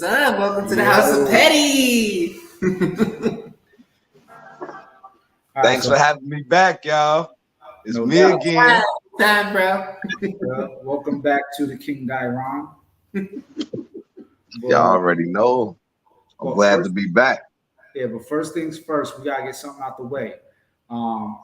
son? Welcome to the House of Petty. Thanks for having me back, y'all. It's me again. Time, bro. Welcome back to the King Guy Ron. Y'all already know. I'm glad to be back. Yeah, but first things first, we gotta get something out the way.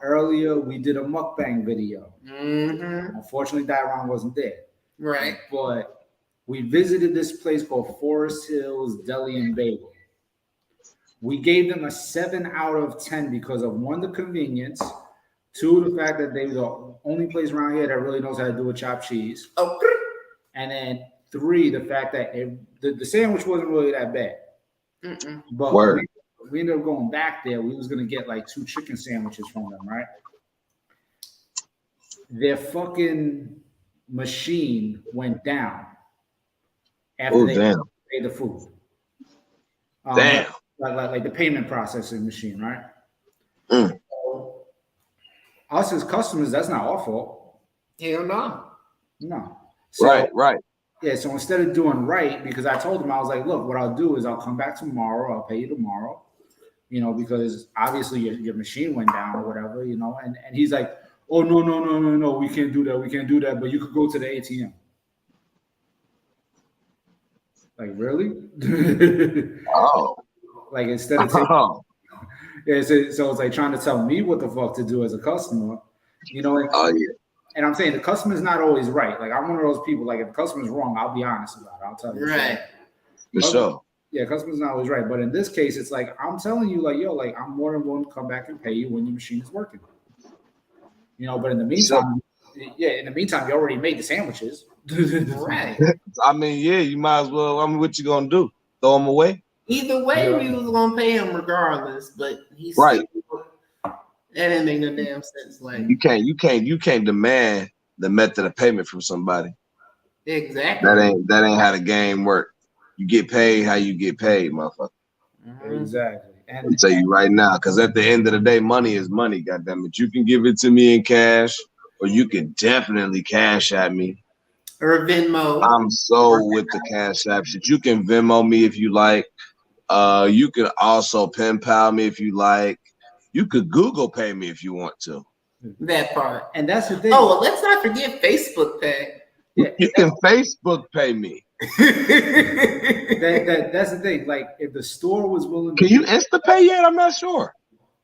Earlier we did a mukbang video. Unfortunately, Dairon wasn't there. Right. But we visited this place called Forest Hills Deli and Bagel. We gave them a 7 out of 10 because of one, the convenience, two, the fact that they were the only place around here that really knows how to do a chopped cheese. Oh. And then three, the fact that the sandwich wasn't really that bad. But we ended up going back there. We was gonna get like 2 chicken sandwiches from them, right? Their fucking machine went down after they paid the food. Damn. Like the payment processing machine, right? So, us as customers, that's not our fault. Hell no. No. So, right. Yeah, so instead of doing right, because I told him, I was like, look, what I'll do is I'll come back tomorrow. I'll pay you tomorrow, because obviously your machine went down or whatever, and he's like, oh, no, we can't do that. But you could go to the ATM. Like, really? Oh. Like, instead of taking, yeah, so it's like trying to tell me what the fuck to do as a customer, And I'm saying the customer's not always right. Like, I'm one of those people, like, if the customer's wrong, I'll be honest about it. I'll tell you. Right. For sure. Yeah, customer's not always right. But in this case, it's like, I'm telling you, like, yo, like, I'm more than willing to come back and pay you when your machine is working. But in the meantime, you already made the sandwiches. Right. I mean, yeah, you might as well. what you going to do? Throw them away? Either way, we was going to pay him regardless. But he's right. That didn't make no damn sense. Like, you can't demand the method of payment from somebody. Exactly. That ain't how the game work. You get paid how you get paid, motherfucker. Exactly. And I'll tell you right now, because at the end of the day, money is money. Goddamn it, you can give it to me in cash, or you can definitely cash at me. Or Venmo. I'm so with the cash app shit. You can Venmo me if you like. You can also pen pal me if you like. You could Google pay me if you want to. That part. And that's the thing. Oh, well, let's not forget Facebook Pay. Yeah. You can Facebook pay me. That's the thing. Like, if the store was willing to... Can you Insta pay yet? I'm not sure.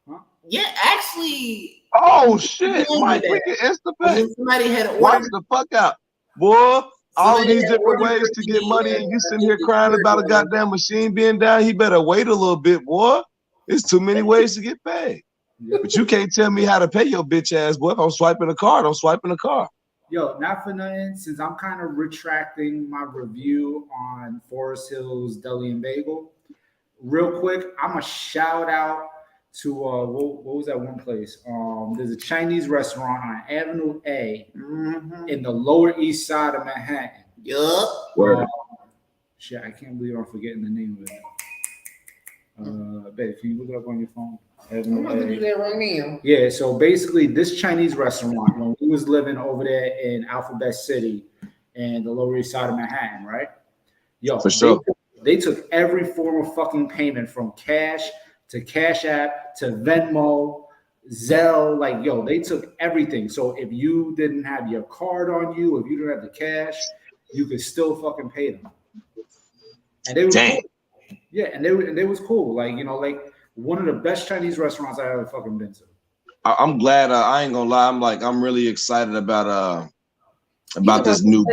Huh? Yeah, actually. Oh, shit. Mike, we can Insta pay. Somebody had ordered. Watch the fuck out. Boy, all these different ways to get money, and you sitting here crying about a goddamn machine being down. He better wait a little bit, boy. There's too many ways to get paid. But you can't tell me how to pay your bitch ass, boy. If I'm swiping a card, I'm swiping a card. Yo, not for nothing, since I'm kind of retracting my review on Forest Hills Deli and Bagel, real quick, I'm going to shout out to, what was that one place? There's a Chinese restaurant on Avenue A in the Lower East Side of Manhattan. Yup. Shit, I can't believe I'm forgetting the name of it. Babe, can you look it up on your phone? I'm about to do that right now. Yeah, so basically this Chinese restaurant, when we was living over there in Alphabet City and the Lower East Side of Manhattan, right? Yo, for sure. They took every form of fucking payment from cash to Cash App to Venmo, Zelle, like, yo, they took everything. So if you didn't have your card on you, if you didn't have the cash, you could still fucking pay them. And they were cool. Yeah, and they was cool. Like, like one of the best Chinese restaurants I ever fucking been to. I'm glad. I ain't gonna lie. I'm really excited about this new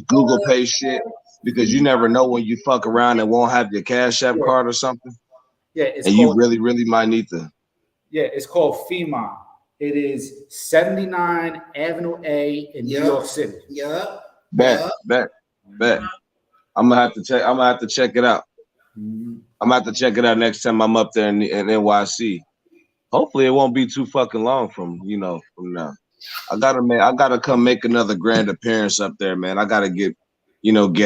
Google Pay shit, because you never know when you fuck around and won't have your Cash App card or something. Yeah, you really might need to. Yeah, it's called FEMA. It is 79 Avenue A in New York City. Yep. Bet. I'm gonna have to check it out. I'm gonna have to check it out next time I'm up there in NYC. Hopefully it won't be too fucking long from now. I gotta come make another grand appearance up there, man. I gotta get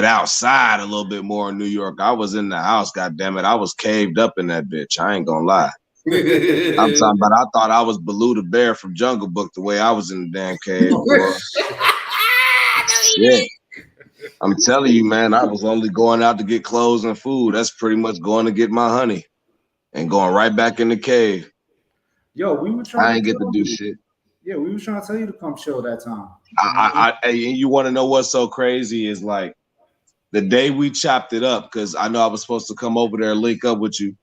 outside a little bit more in New York. I was in the house, goddamn it. I was caved up in that bitch. I ain't gonna lie. I'm talking about, I thought I was Baloo the bear from Jungle Book the way I was in the damn cave. Yeah. I'm telling you, man, I was only going out to get clothes and food. That's pretty much going to get my honey and going right back in the cave. Yo, we were trying I to ain't get to tell do you. shit. Yeah, we were trying to tell you to come chill that time. And you want to know what's so crazy is like the day we chopped it up, because I know I was supposed to come over there and link up with you.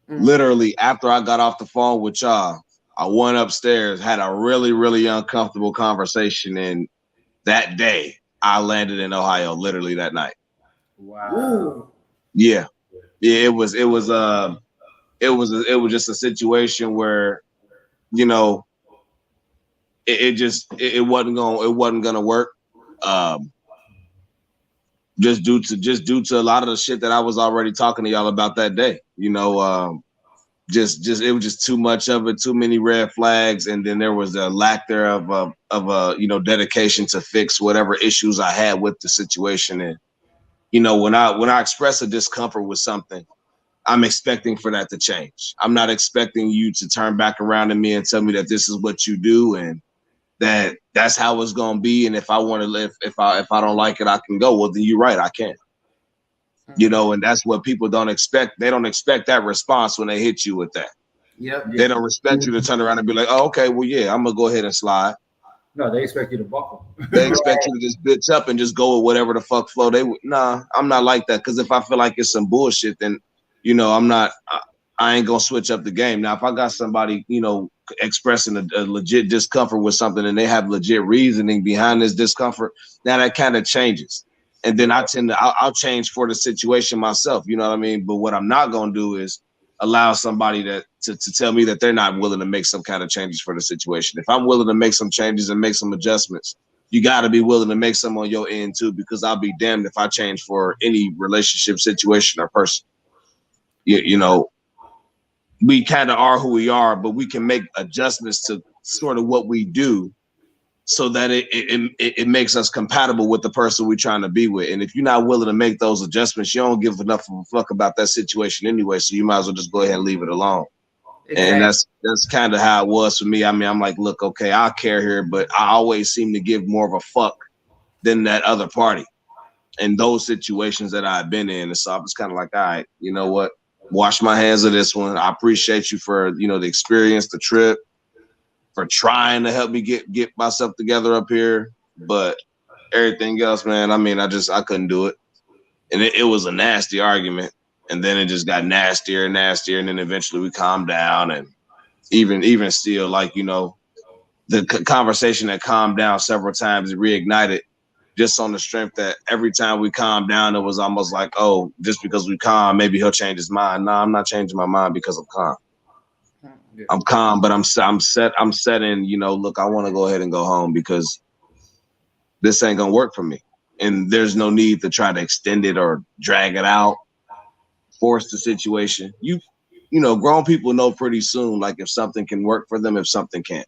Literally, after I got off the phone with y'all, I went upstairs, had a really, really uncomfortable conversation, and that day I landed in Ohio. Literally that night. Wow. Yeah. It was just a situation where, you know, it wasn't gonna work. Just due to a lot of the shit that I was already talking to y'all about that day. You know, just it was just too much of it, too many red flags, and then there was a lack thereof of you know, dedication to fix whatever issues I had with the situation. And you know, when I express a discomfort with something, I'm expecting for that to change. I'm not expecting you to turn back around to me and tell me that this is what you do and that's how it's gonna be. And if I want to live, if I don't like it, I can go. Well, then you're right, I can. You know, and that's what people don't expect. They don't expect that response when they hit you with that. Yep. They don't expect you to turn around and be like, oh, okay, well, yeah, I'm gonna go ahead and slide. No, they expect you to buckle. They expect you to just bitch up and just go with whatever the fuck flow. Nah, I'm not like that. Because if I feel like it's some bullshit, then, you know, I ain't gonna switch up the game. Now, if I got somebody, you know, expressing a legit discomfort with something and they have legit reasoning behind this discomfort, now that kind of changes. And then I'll change for the situation myself. You know what I mean? But what I'm not gonna do is allow somebody to tell me that they're not willing to make some kind of changes for the situation. If I'm willing to make some changes and make some adjustments, you got to be willing to make some on your end too, because I'll be damned if I change for any relationship, situation, or person. You know, we kind of are who we are, but we can make adjustments to sort of what we do so that it makes us compatible with the person we're trying to be with. And if you're not willing to make those adjustments, you don't give enough of a fuck about that situation anyway. So you might as well just go ahead and leave it alone. Exactly. And that's kind of how it was for me. I mean, I'm like, look, okay, I'll care here, but I always seem to give more of a fuck than that other party in those situations that I've been in. And so I was kind of like, all right, you know what? Wash my hands of this one. I appreciate you for, you know, the experience, the trip, for trying to help me get myself together up here. But everything else, man, I mean, I couldn't do it. And it was a nasty argument. And then it just got nastier and nastier. And then eventually we calmed down. And even still, like, you know, the conversation that calmed down several times, it reignited just on the strength that every time we calmed down, it was almost like, oh, just because we calm, maybe he'll change his mind. No, I'm not changing my mind because I'm calm. Yeah. I'm calm, but I'm set in, you know, look, I want to go ahead and go home because this ain't gonna work for me. And there's no need to try to extend it or drag it out, force the situation. You know, grown people know pretty soon, like if something can work for them, if something can't.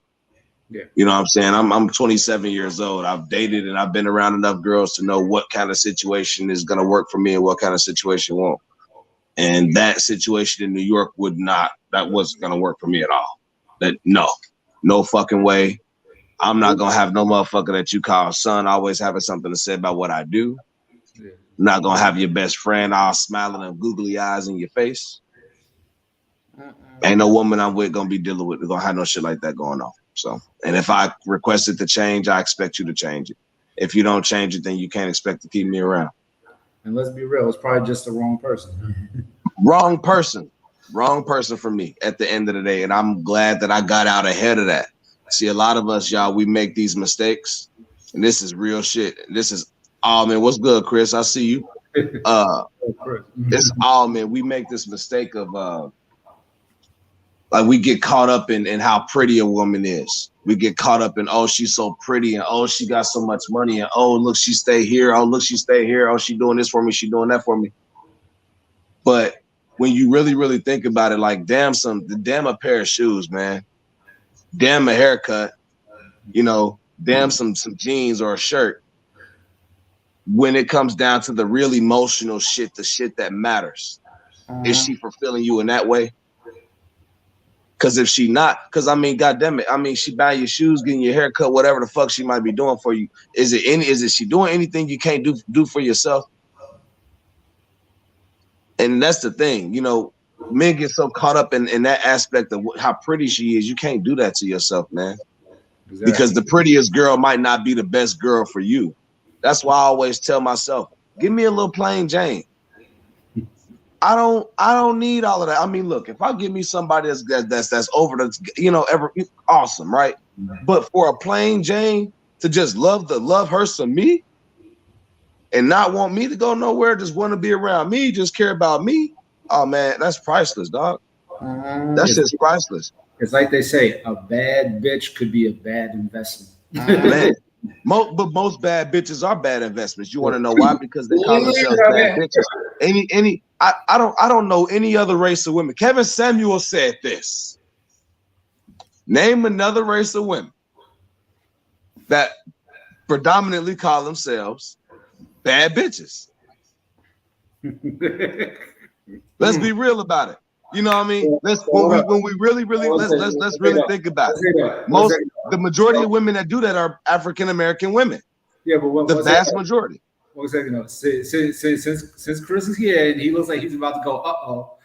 Yeah. You know what I'm saying? I'm 27 years old. I've dated and I've been around enough girls to know what kind of situation is gonna work for me and what kind of situation won't. And that situation in New York that wasn't gonna work for me at all. No fucking way. I'm not gonna have no motherfucker that you call son always having something to say about what I do. Yeah. I'm not gonna have your best friend all smiling and googly eyes in your face. Ain't no woman I'm with gonna be dealing with, gonna have no shit like that going on. So, and if I request it to change, I expect you to change it. If you don't change it, then you can't expect to keep me around. And let's be real, it's probably just the wrong person. Wrong person for me at the end of the day. And I'm glad that I got out ahead of that. See, a lot of us, y'all, we make these mistakes, and this is real shit. This is, oh man, what's good, Chris? I see you. It's all, man, we make this mistake of like we get caught up in how pretty a woman is. We get caught up in, oh, she's so pretty, and oh, she got so much money, and oh, look, she stay here. Oh, look, she stay here. Oh, she doing this for me. She doing that for me. But when you really, really think about it, like damn a pair of shoes, man. Damn a haircut, you know, damn some jeans or a shirt. When it comes down to the real emotional shit, the shit that matters, is she fulfilling you in that way? Because if she not, because I mean, goddamn it, I mean, she buying your shoes, getting your hair cut, whatever the fuck she might be doing for you. Is it she doing anything you can't do for yourself? And that's the thing, you know, men get so caught up in that aspect of how pretty she is. You can't do that to yourself, man. Exactly. Because the prettiest girl might not be the best girl for you. That's why I always tell myself, give me a little plain Jane. I don't need all of that. I mean, look, if I give me somebody that's over the, you know, ever awesome, right? But for a plain Jane to just love her some me and not want me to go nowhere, just want to be around me, just care about me. Oh man, that's priceless, dog. That's just priceless. It's like they say, a bad bitch could be a bad investment. Man. But most bad bitches are bad investments. You want to know why? Because they call themselves bad bitches. I don't know any other race of women. Kevin Samuel said this. Name another race of women that predominantly call themselves bad bitches. Let's be real about it. You know what I mean? When we really let's really think about it. The majority of women that do that are African American women. Yeah, but the vast majority. 1 second, no. Since Chris is here and he looks like he's about to go,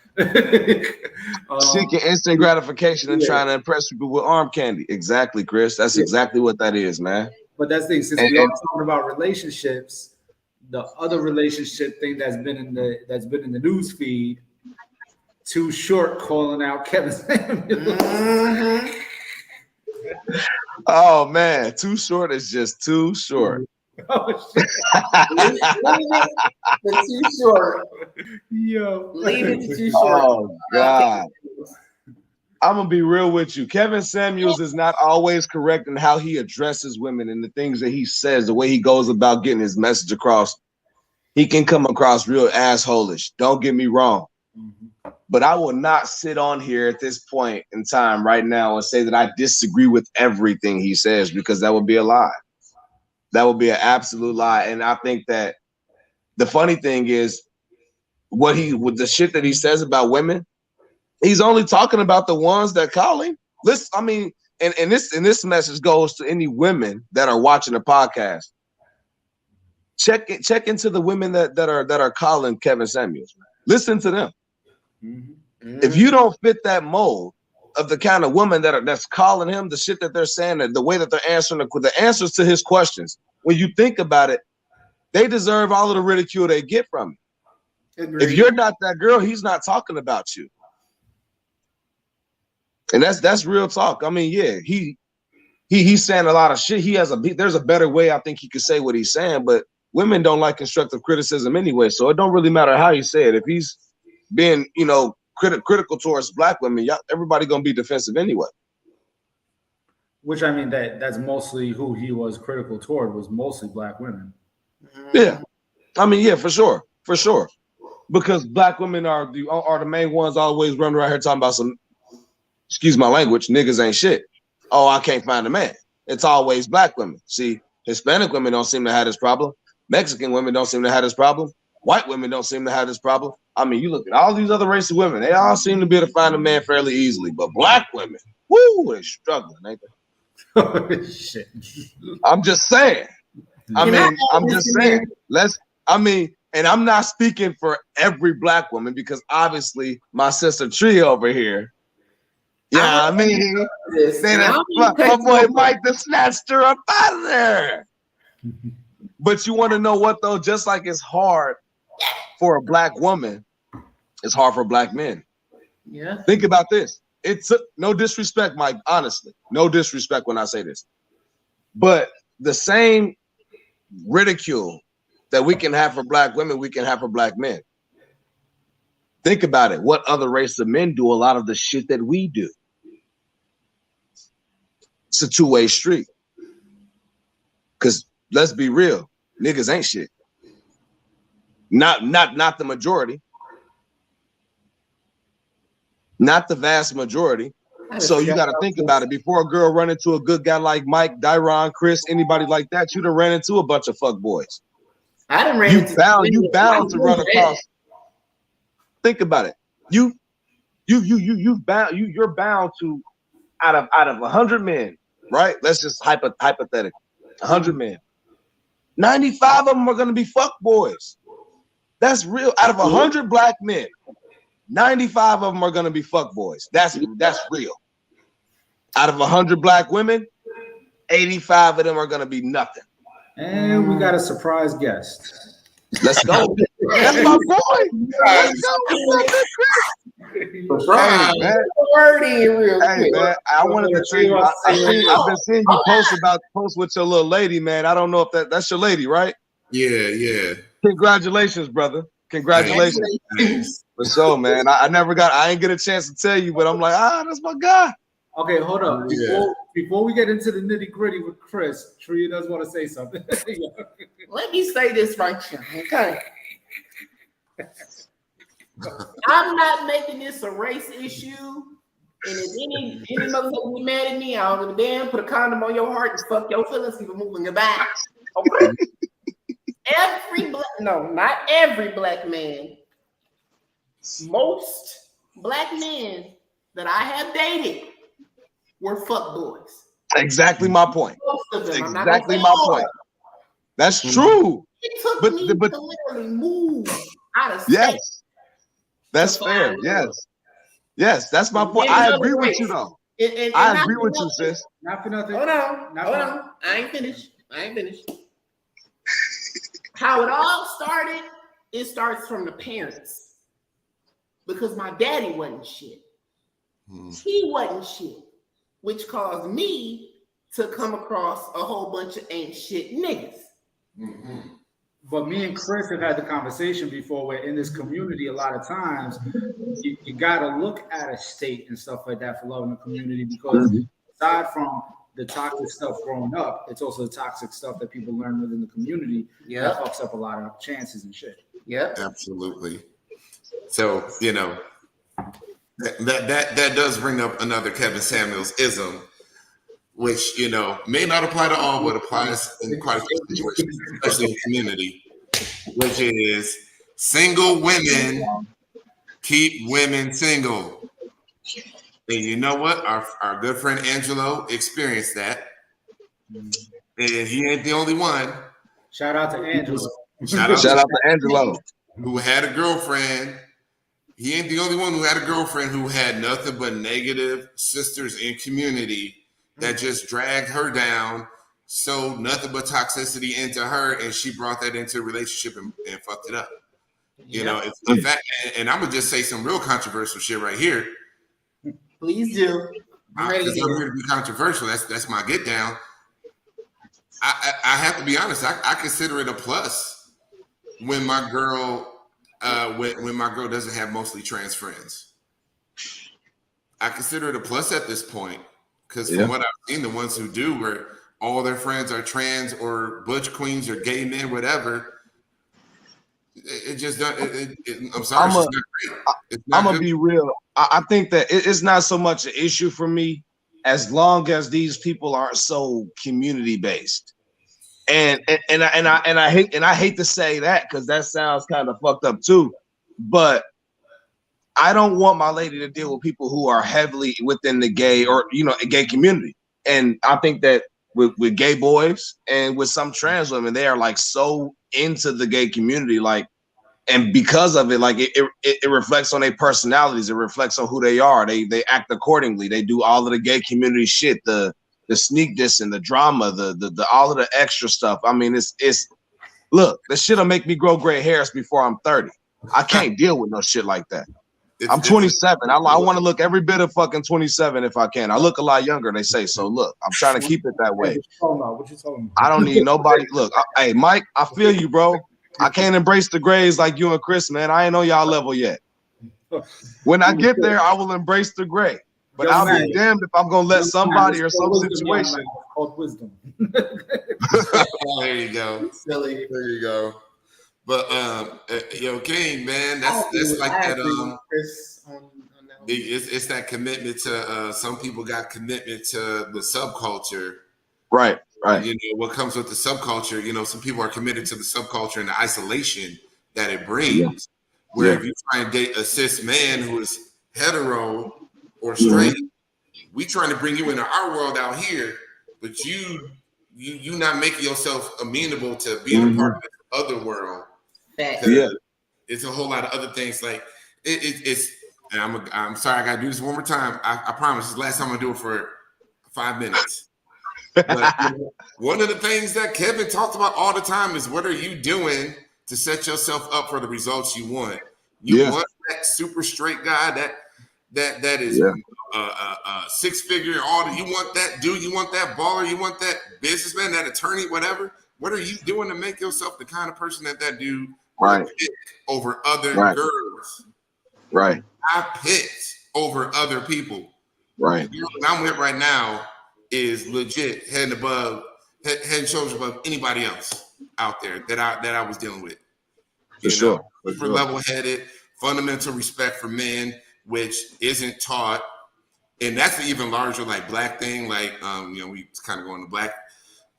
seeking instant gratification and trying to impress people with arm candy. Exactly, Chris. That's exactly what that is, man. But that's the thing. Since we are talking about relationships, the other relationship thing that's been in the news feed. Too Short calling out Kevin Samuels. Oh man, Too Short is just too short. Oh shit! Too short. Yo, leave it to Too Short. Oh God. I'm gonna be real with you. Kevin Samuels is not always correct in how he addresses women and the things that he says, the way he goes about getting his message across. He can come across real assholish. Don't get me wrong. But I will not sit on here at this point in time right now and say that I disagree with everything he says, because that would be a lie. That would be an absolute lie. And I think that the funny thing is with the shit that he says about women, he's only talking about the ones that call him. Listen, I mean, and this message goes to any women that are watching the podcast. Check into the women that are calling Kevin Samuels. Listen to them. Mm-hmm. If you don't fit that mold of the kind of woman that's calling him, the shit that they're saying, the way that they're answering the answers to his questions, when you think about it, they deserve all of the ridicule they get from him. If you're not that girl, he's not talking about you. And that's real talk. I mean, yeah, he's saying a lot of shit. There's a better way I think he could say what he's saying, but women don't like constructive criticism anyway, so it don't really matter how you say it. If he's being, you know, critical towards black women, everybody gonna be defensive anyway. Which, I mean, that's mostly who he was critical toward, was mostly black women. Yeah, I mean, yeah, for sure, because black women are the main ones always running around here talking about some, excuse my language, niggas ain't shit. Oh, I can't find a man. It's always black women. See, Hispanic women don't seem to have this problem. Mexican women don't seem to have this problem. White women don't seem to have this problem. I mean, you look at all these other races of women, they all seem to be able to find a man fairly easily. But black women, woo, they're struggling, ain't they? Oh, shit. I'm just saying. I'm just saying. And I'm not speaking for every black woman, because obviously my sister Tree over here, my boy Mike the snatched her up out of there. But you want to know what though? Just like it's hard for a black woman, it's hard for black men. Yeah. Think about this. It took no disrespect, Mike. Honestly, no disrespect when I say this, but the same ridicule that we can have for black women, we can have for black men. Think about it. What other race of men do a lot of the shit that we do? It's a two-way street. Because let's be real, niggas ain't shit. Not the majority. Not the vast majority. So you got to think about it. Before a girl run into a good guy like Mike, Dyron, Chris, anybody like that, you'd have ran into a bunch of fuck boys. I done ran you bound to run across. Think about it. you're bound to out of 100 men, right? Let's just hypothetically, 100 men, 95 of them are gonna be fuck boys. That's real. Out of 100 black men, 95 of them are gonna be fuck boys. That's real. Out of 100 black women, 85 of them are gonna be nothing. And we got a surprise guest. Let's go. That's my boy. Let's go. Right. Hey, man. Word in real Hey, quick. man. I wanted to tell you. I've been seeing you post with your little lady, man. I don't know if that's your lady, right? Yeah. Congratulations, brother. Congratulations. For sure, man. I ain't get a chance to tell you, but I'm like, that's my guy. Okay, hold up. Yeah. Before we get into the nitty gritty with Chris, Tria does want to say something. Let me say this right here, okay? I'm not making this a race issue. And if any motherfucker be mad at me, I don't give a damn. Put a condom on your heart and fuck your feelings. Keep it moving your back. Okay. Not every black man. Most black men that I have dated were fuck boys. Exactly my point. Most of them. Exactly my point. That's true. It took me to literally move out of state. Yes. That's fair. Yes, that's my point. I agree with you though. I agree with you, sis. Not for nothing. Hold on. I ain't finished. How it all started, it starts from the parents. Because my daddy wasn't shit. He wasn't shit. Which caused me to come across a whole bunch of ain't shit niggas. Mm-hmm. But me and Chris have had the conversation before where in this community, a lot of times you got to look at a state and stuff like that for loving the community because aside from the toxic stuff growing up, it's also the toxic stuff that people learn within the community that fucks up a lot of chances and shit. Yeah, absolutely. So, that does bring up another Kevin Samuels ism, which, may not apply to all, but applies in quite a few situations, especially in the community, which is single women keep women single. And you know what? Our good friend Angelo experienced that. And he ain't the only one. Shout out to Angelo. Shout out to Angelo. Who had a girlfriend. He ain't the only one who had a girlfriend who had nothing but negative sisters in community that just dragged her down, sowed nothing but toxicity into her, and she brought that into a relationship and fucked it up. It's in fact, and I'm gonna just say some real controversial shit right here. Please do. Because I'm here to be controversial. That's my get down. I have to be honest. I consider it a plus when my girl when my girl doesn't have mostly trans friends. I consider it a plus at this point. Because from what I've seen, the ones who do, where all their friends are trans or butch queens or gay men, whatever, it just doesn't. I'm sorry, it's not great. I'm gonna be real. I think that it's not so much an issue for me as long as these people aren't so community based. And I hate to say that because that sounds kind of fucked up too, but I don't want my lady to deal with people who are heavily within the gay or gay community. And I think that with gay boys and with some trans women, they are like so into the gay community, and because of it, it reflects on their personalities. It reflects on who they are. They act accordingly. They do all of the gay community shit, the sneak diss and the drama, the all of the extra stuff. I mean, it's look, this shit'll make me grow gray hairs before I'm 30. I can't deal with no shit like that. I'm 27. I want to look every bit of fucking 27 if I can. I look a lot younger, they say. So look, I'm trying to keep it that way. What you talking about? I don't need nobody. Look, hey, Mike, I feel you, bro. I can't embrace the grays like you and Chris, man. I ain't on y'all level yet. When I get there, I will embrace the gray. But I'll be damned if I'm gonna let somebody or some situation. Called wisdom. There you go. Silly. There you go. But King, man, that's like that. It's that commitment to. Some people got commitment to the subculture. Right. What comes with the subculture. Some people are committed to the subculture and the isolation that it brings. Where if you try and date a cis man who is hetero or straight. We trying to bring you into our world out here, but you not making yourself amenable to being a part of this other world. Yeah, it's a whole lot of other things. Like it's. And I'm sorry, I gotta do this one more time. I promise. This is the last time I do it for 5 minutes. But one of the things that Kevin talked about all the time is what are you doing to set yourself up for the results you want? You want that super straight guy that is six-figure. You want that dude. You want that baller. You want that businessman, that attorney, whatever. What are you doing to make yourself the kind of person that dude would pick over other girls? Right. I picked over other people. Right. The girl that I'm with right now is legit head and shoulders above anybody else out there that I was dealing with. For sure. Level-headed, fundamental respect for men, which isn't taught. And that's an even larger like black thing. Like we kind of going to black.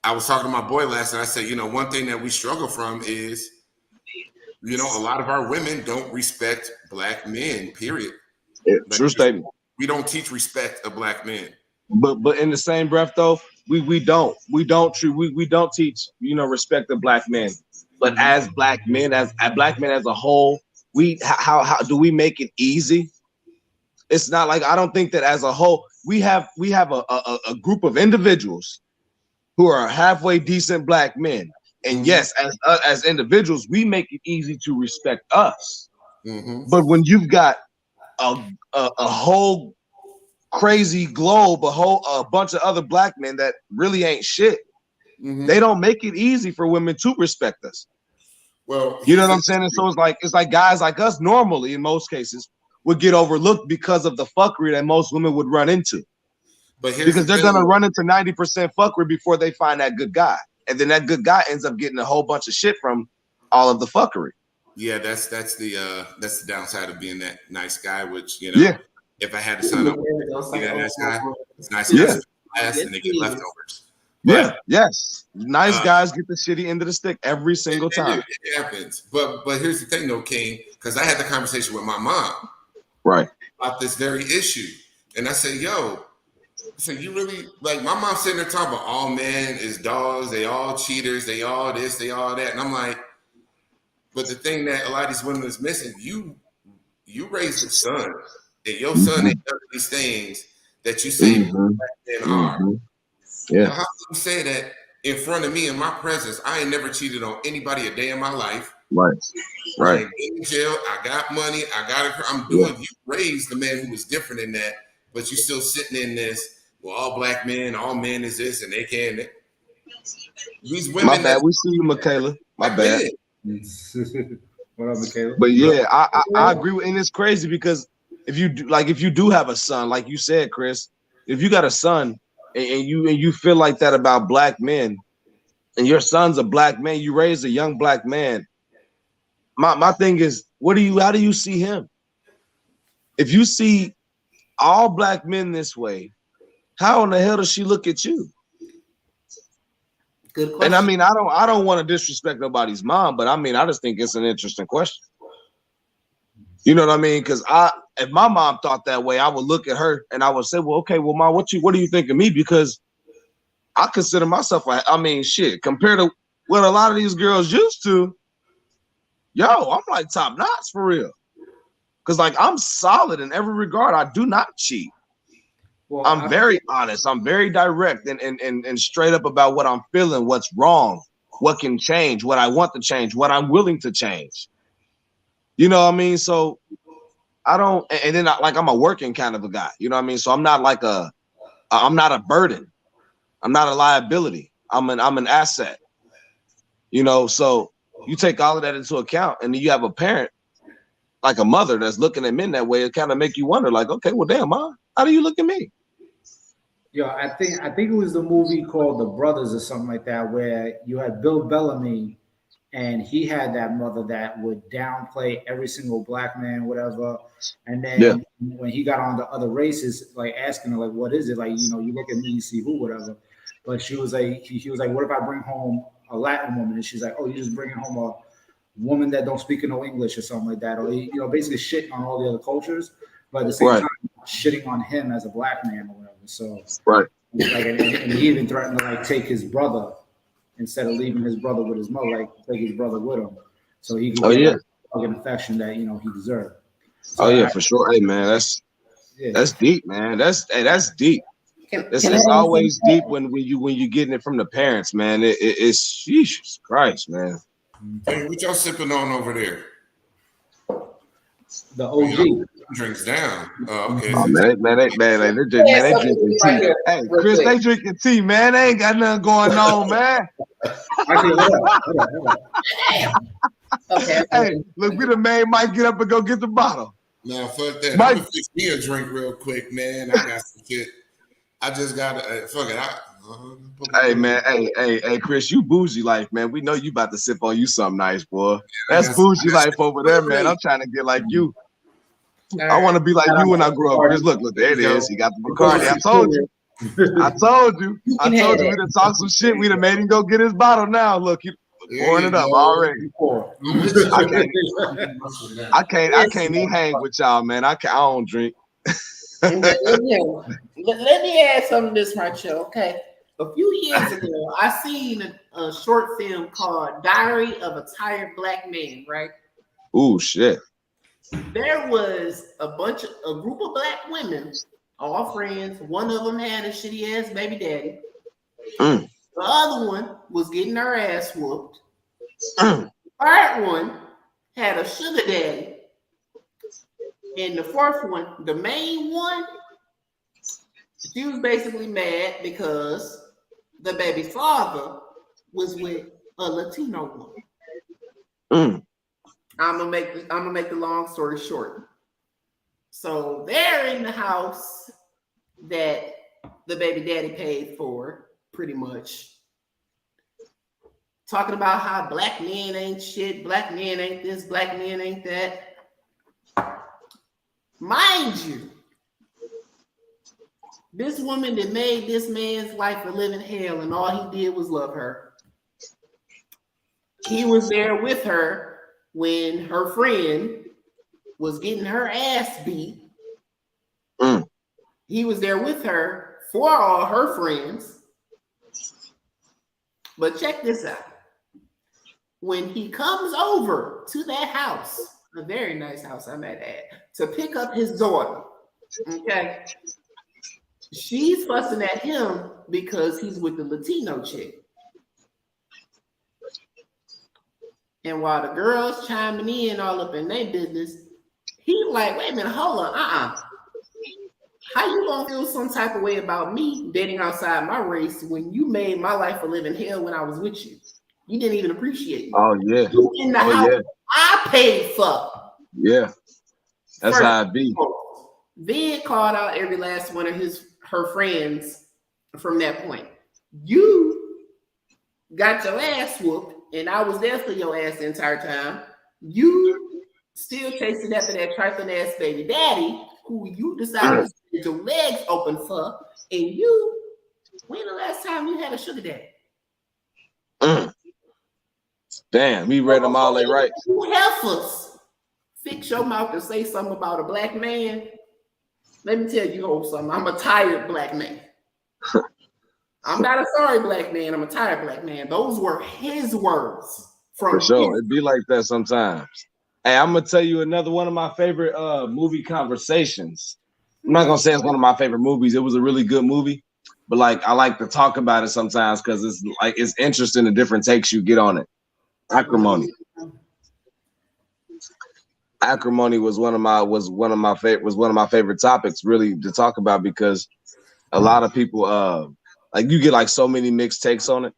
I was talking to my boy last night. I said, one thing that we struggle from is a lot of our women don't respect black men, period. True statement. We don't teach respect of black men. But in the same breath though, we don't teach, respect of black men. But as black men, as a whole, how do we make it easy? It's not like, I don't think that as a whole, we have a group of individuals who are halfway decent black men. And yes, as individuals, we make it easy to respect us. But when you've got a whole crazy globe, a bunch of other black men that really ain't shit, they don't make it easy for women to respect us. Well, you know what I'm saying? And so it's like guys like us normally in most cases would get overlooked because of the fuckery that most women would run into. Because they're gonna run into 90% fuckery before they find that good guy. And then that good guy ends up getting a whole bunch of shit from all of the fuckery. Yeah, that's the downside of being that nice guy, which if I had to sign up be that nice guy, it's nice guys and they get leftovers. But, nice guys get the shitty end of the stick every single time. It happens. But here's the thing though, King, because I had the conversation with my mom about this very issue. And I said, you really, like, my mom's sitting there talking about all men is dogs, they all cheaters, they all this, they all that. And I'm like, but the thing that a lot of these women is missing, you raised a son, and your son ain't done these things that you say black men are. Yeah. Now, how can you say that in front of me in my presence? I ain't never cheated on anybody a day in my life. Right. I ain't in jail. I got money. I'm doing. You raised the man who was different in that, but you still sitting in this. Well, all black men, all men is this, and they can't. These women. My bad. We see you, Michaela. My bad. What up, Michaela? But yeah, I agree with, and it's crazy because if you do have a son, like you said, Chris, if you got a son and you feel like that about black men, and your son's a black man, you raise a young black man. My thing is, how do you see him? If you see all black men this way, how in the hell does she look at you? Good question. And I mean, I don't want to disrespect nobody's mom, but I mean, I just think it's an interesting question. You know what I mean? Because if my mom thought that way, I would look at her and I would say, well, okay, well, Mom, what do you think of me? Because I consider myself, shit, compared to what a lot of these girls used to, I'm like top notch for real. Because like I'm solid in every regard. I do not cheat. Well, I'm very honest. I'm very direct and straight up about what I'm feeling, what's wrong, what can change, what I want to change, what I'm willing to change. You know what I mean? So I don't, and then I'm a working kind of a guy. You know what I mean? So I'm not like I'm not a burden. I'm not a liability. I'm an asset. You know, so you take all of that into account, and then you have a parent, like a mother, that's looking at men that way. It kind of make you wonder, like, okay, well, damn, Mom, how do you look at me? Yo, I think it was the movie called The Brothers or something like that, where you had Bill Bellamy, and he had that mother that would downplay every single black man, whatever. And then when he got on the other races, like asking her, like, what is it? Like, you look at me, you see who, whatever. But she was like, he was like, what if I bring home a Latin woman? And she's like, oh, you just bringing home a woman that don't speak no English or something like that, or basically shitting on all the other cultures. but at the same Right. time, shitting on him as a black man or whatever. So, Right. like, and he even threatened to like take his brother instead of leaving his brother with his mother, like take his brother with him, so he could get that fucking affection that he deserved. So for sure. Hey man, that's deep, man. That's deep. It's I always deep when you getting it from the parents, man. It's Jesus Christ, man. Hey, what y'all sipping on over there? The OG drinks down. Okay. Oh, man, they drinking tea. Hey, Chris, they drinking tea, man. They ain't got nothing going on, man. Okay. Hey, look, we the man might get up and go get the bottle. Nah, fuck that. Mike. I'm gonna fix me a drink real quick, man. I got some shit. I just got fuck it. Hey man, hey, Chris, you bougie life, man. We know you about to sip on you something nice, boy. That's bougie life over there, man. I'm trying to get like you. I want to be like you when I grow up. Chris, look, there it is. He got the Bacardi. I told you. I told you. We done talk some shit. We done made him go get his bottle now. Look, he pouring it up already. I can't even hang with y'all, man. I don't drink. Let me add something to this right here, okay? A few years ago, I seen a short film called Diary of a Tired Black Man, right? Ooh, shit. There was a group of black women, all friends. One of them had a shitty ass baby daddy. The other one was getting her ass whooped. Third one had a sugar daddy. And the fourth one, the main one, she was basically mad because the baby father was with a Latino woman. I'm gonna make the long story short. So they're in the house that the baby daddy paid for, pretty much. Talking about how black men ain't shit, black men ain't this, black men ain't that. Mind you, this woman that made this man's life a living hell and all he did was love her. He was there with her when her friend was getting her ass beat. He was there with her for all her friends. But check this out. When he comes over to that house, a very nice house, I might add, to pick up his daughter, okay? She's fussing at him because he's with the Latino chick. And while the girls chiming in all up in their business, he like, wait a minute, hold on, How you gonna feel some type of way about me dating outside my race when you made my life a living hell when I was with you? You didn't even appreciate me. Oh yeah. You in the house I paid for. Yeah. That's how it be. Then called out every last one of her friends from that point. You got your ass whooped, and I was there for your ass the entire time. You still chasing after that trifling ass baby daddy who you decided to get your legs open for, and you, when the last time you had a sugar daddy? Damn, we read them all they right. Who heifers fix your mouth to say something about a black man? Let me tell you something. I'm a tired black man. I'm not a sorry black man. I'm a tired black man. Those were his words. For sure. It'd be like that sometimes. Hey, I'm gonna tell you another one of my favorite movie conversations. I'm not gonna say it's one of my favorite movies. It was a really good movie, but like I like to talk about it sometimes because it's interesting the different takes you get on it. Acrimony. Acrimony was one of my favorite topics really to talk about because a lot of people like you get like so many mixed takes on it,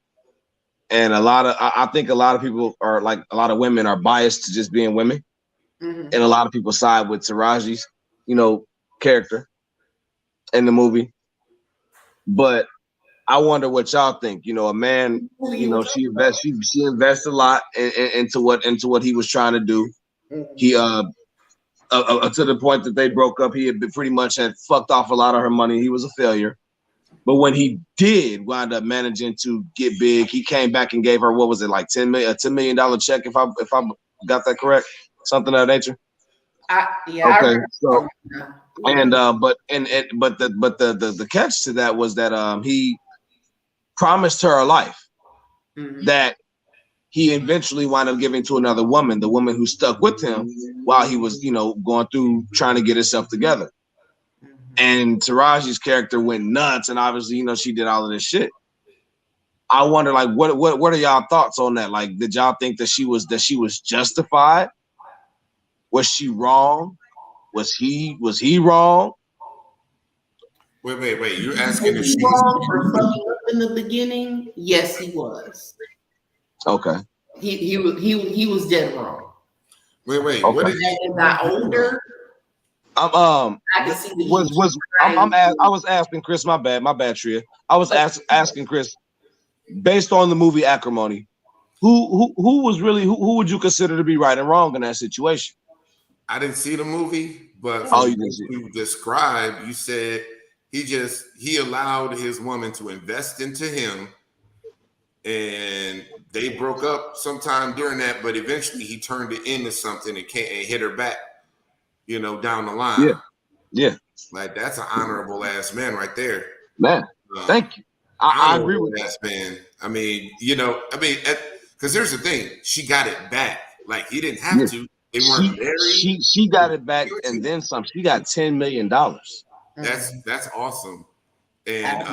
and I think a lot of people are like a lot of women are biased to just being women, and a lot of people side with Taraji's character in the movie, but I wonder what y'all think. A man, she invests a lot into what he was trying to do. He to the point that they broke up, he had pretty much had fucked off a lot of her money. He was a failure. But when he did wind up managing to get big, he came back and gave her, what was it, like $10 million check, if I got that correct, something of that nature. Okay, so and but the catch to that was that he promised her a life that he eventually wound up giving to another woman, the woman who stuck with him while he was, going through trying to get himself together. And Taraji's character went nuts, and obviously, she did all of this shit. I wonder, like, what are y'all thoughts on that? Like, did y'all think that she was justified? Was she wrong? Was he wrong? Wait. You're asking if she she's wrong for fucking up in the beginning? Yes, he was. Okay. He was dead wrong. Wait. Okay. What As he got older, I can see that I was asking Chris, my bad, Tria. I was asking Chris, based on the movie Acrimony, who would you consider to be right and wrong in that situation? I didn't see the movie, but you described, you said he allowed his woman to invest into him, and they broke up sometime during that, but eventually he turned it into something and hit her back, down the line. Yeah. Like, that's an honorable ass man right there. Man, thank you. I agree with that, man. I mean, because here's the thing, she got it back. Like, he didn't have to. They weren't married. She got it back and then some. She got $10 million. That's awesome. And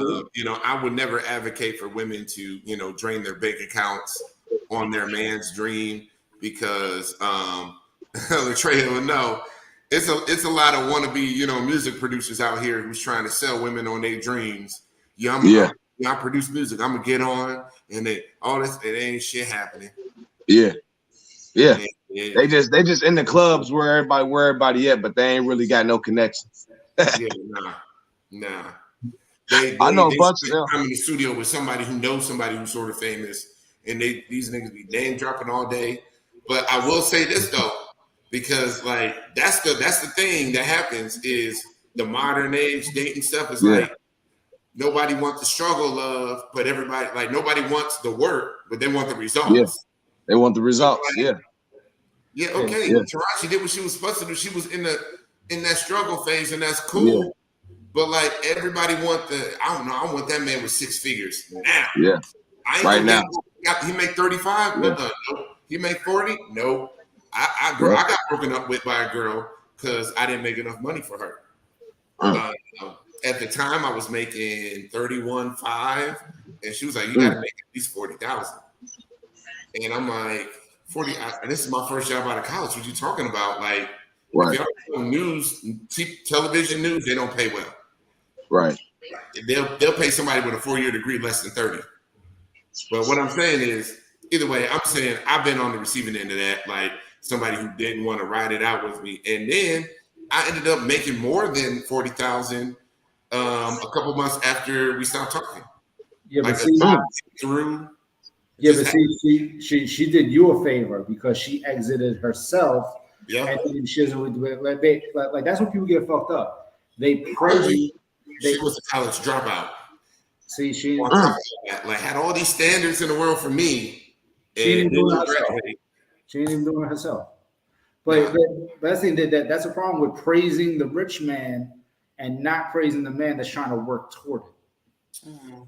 I would never advocate for women to, drain their bank accounts on their man's dream, because Latreia will know it's a lot of wannabe, music producers out here who's trying to sell women on their dreams. I produce music. I'm gonna get on, and all this, it ain't shit happening. Yeah. They just in the clubs where everybody at, but they ain't really got no connections. Nah. I know a bunch of them. I'm in the studio with somebody who knows somebody who's sort of famous, and these niggas be name dropping all day. But I will say this though, because like that's the thing that happens is the modern age dating stuff is like nobody wants the struggle of, but everybody like nobody wants the work, but they want the results. Yeah. They want the results. Yeah, okay. Taraji did what she was supposed to do. She was in that struggle phase, and that's cool. Yeah. But like everybody want I want that man with 6 figures now. Yeah. Right now. He make 35? Yeah. No. He make 40? No. I got broken up with by a girl because I didn't make enough money for her. At the time I was making 31.5, and she was like, you gotta make at least 40,000. And I'm like, 40. This is my first job out of college. What you talking about? Like, if y'all news, television news, they don't pay well. Right. They'll pay somebody with a 4-year degree less than 30. But what I'm saying is, either way, I'm saying I've been on the receiving end of that, like somebody who didn't want to ride it out with me, and then I ended up making more than 40,000 a couple months after we stopped talking. Yeah, but she did you a favor because she exited herself. Yeah, and she doesn't like that's what people get fucked up. They praise. She was a college dropout. See, she had all these standards in the world for me. She ain't even doing it herself. But that's that's a problem with praising the rich man and not praising the man that's trying to work toward it.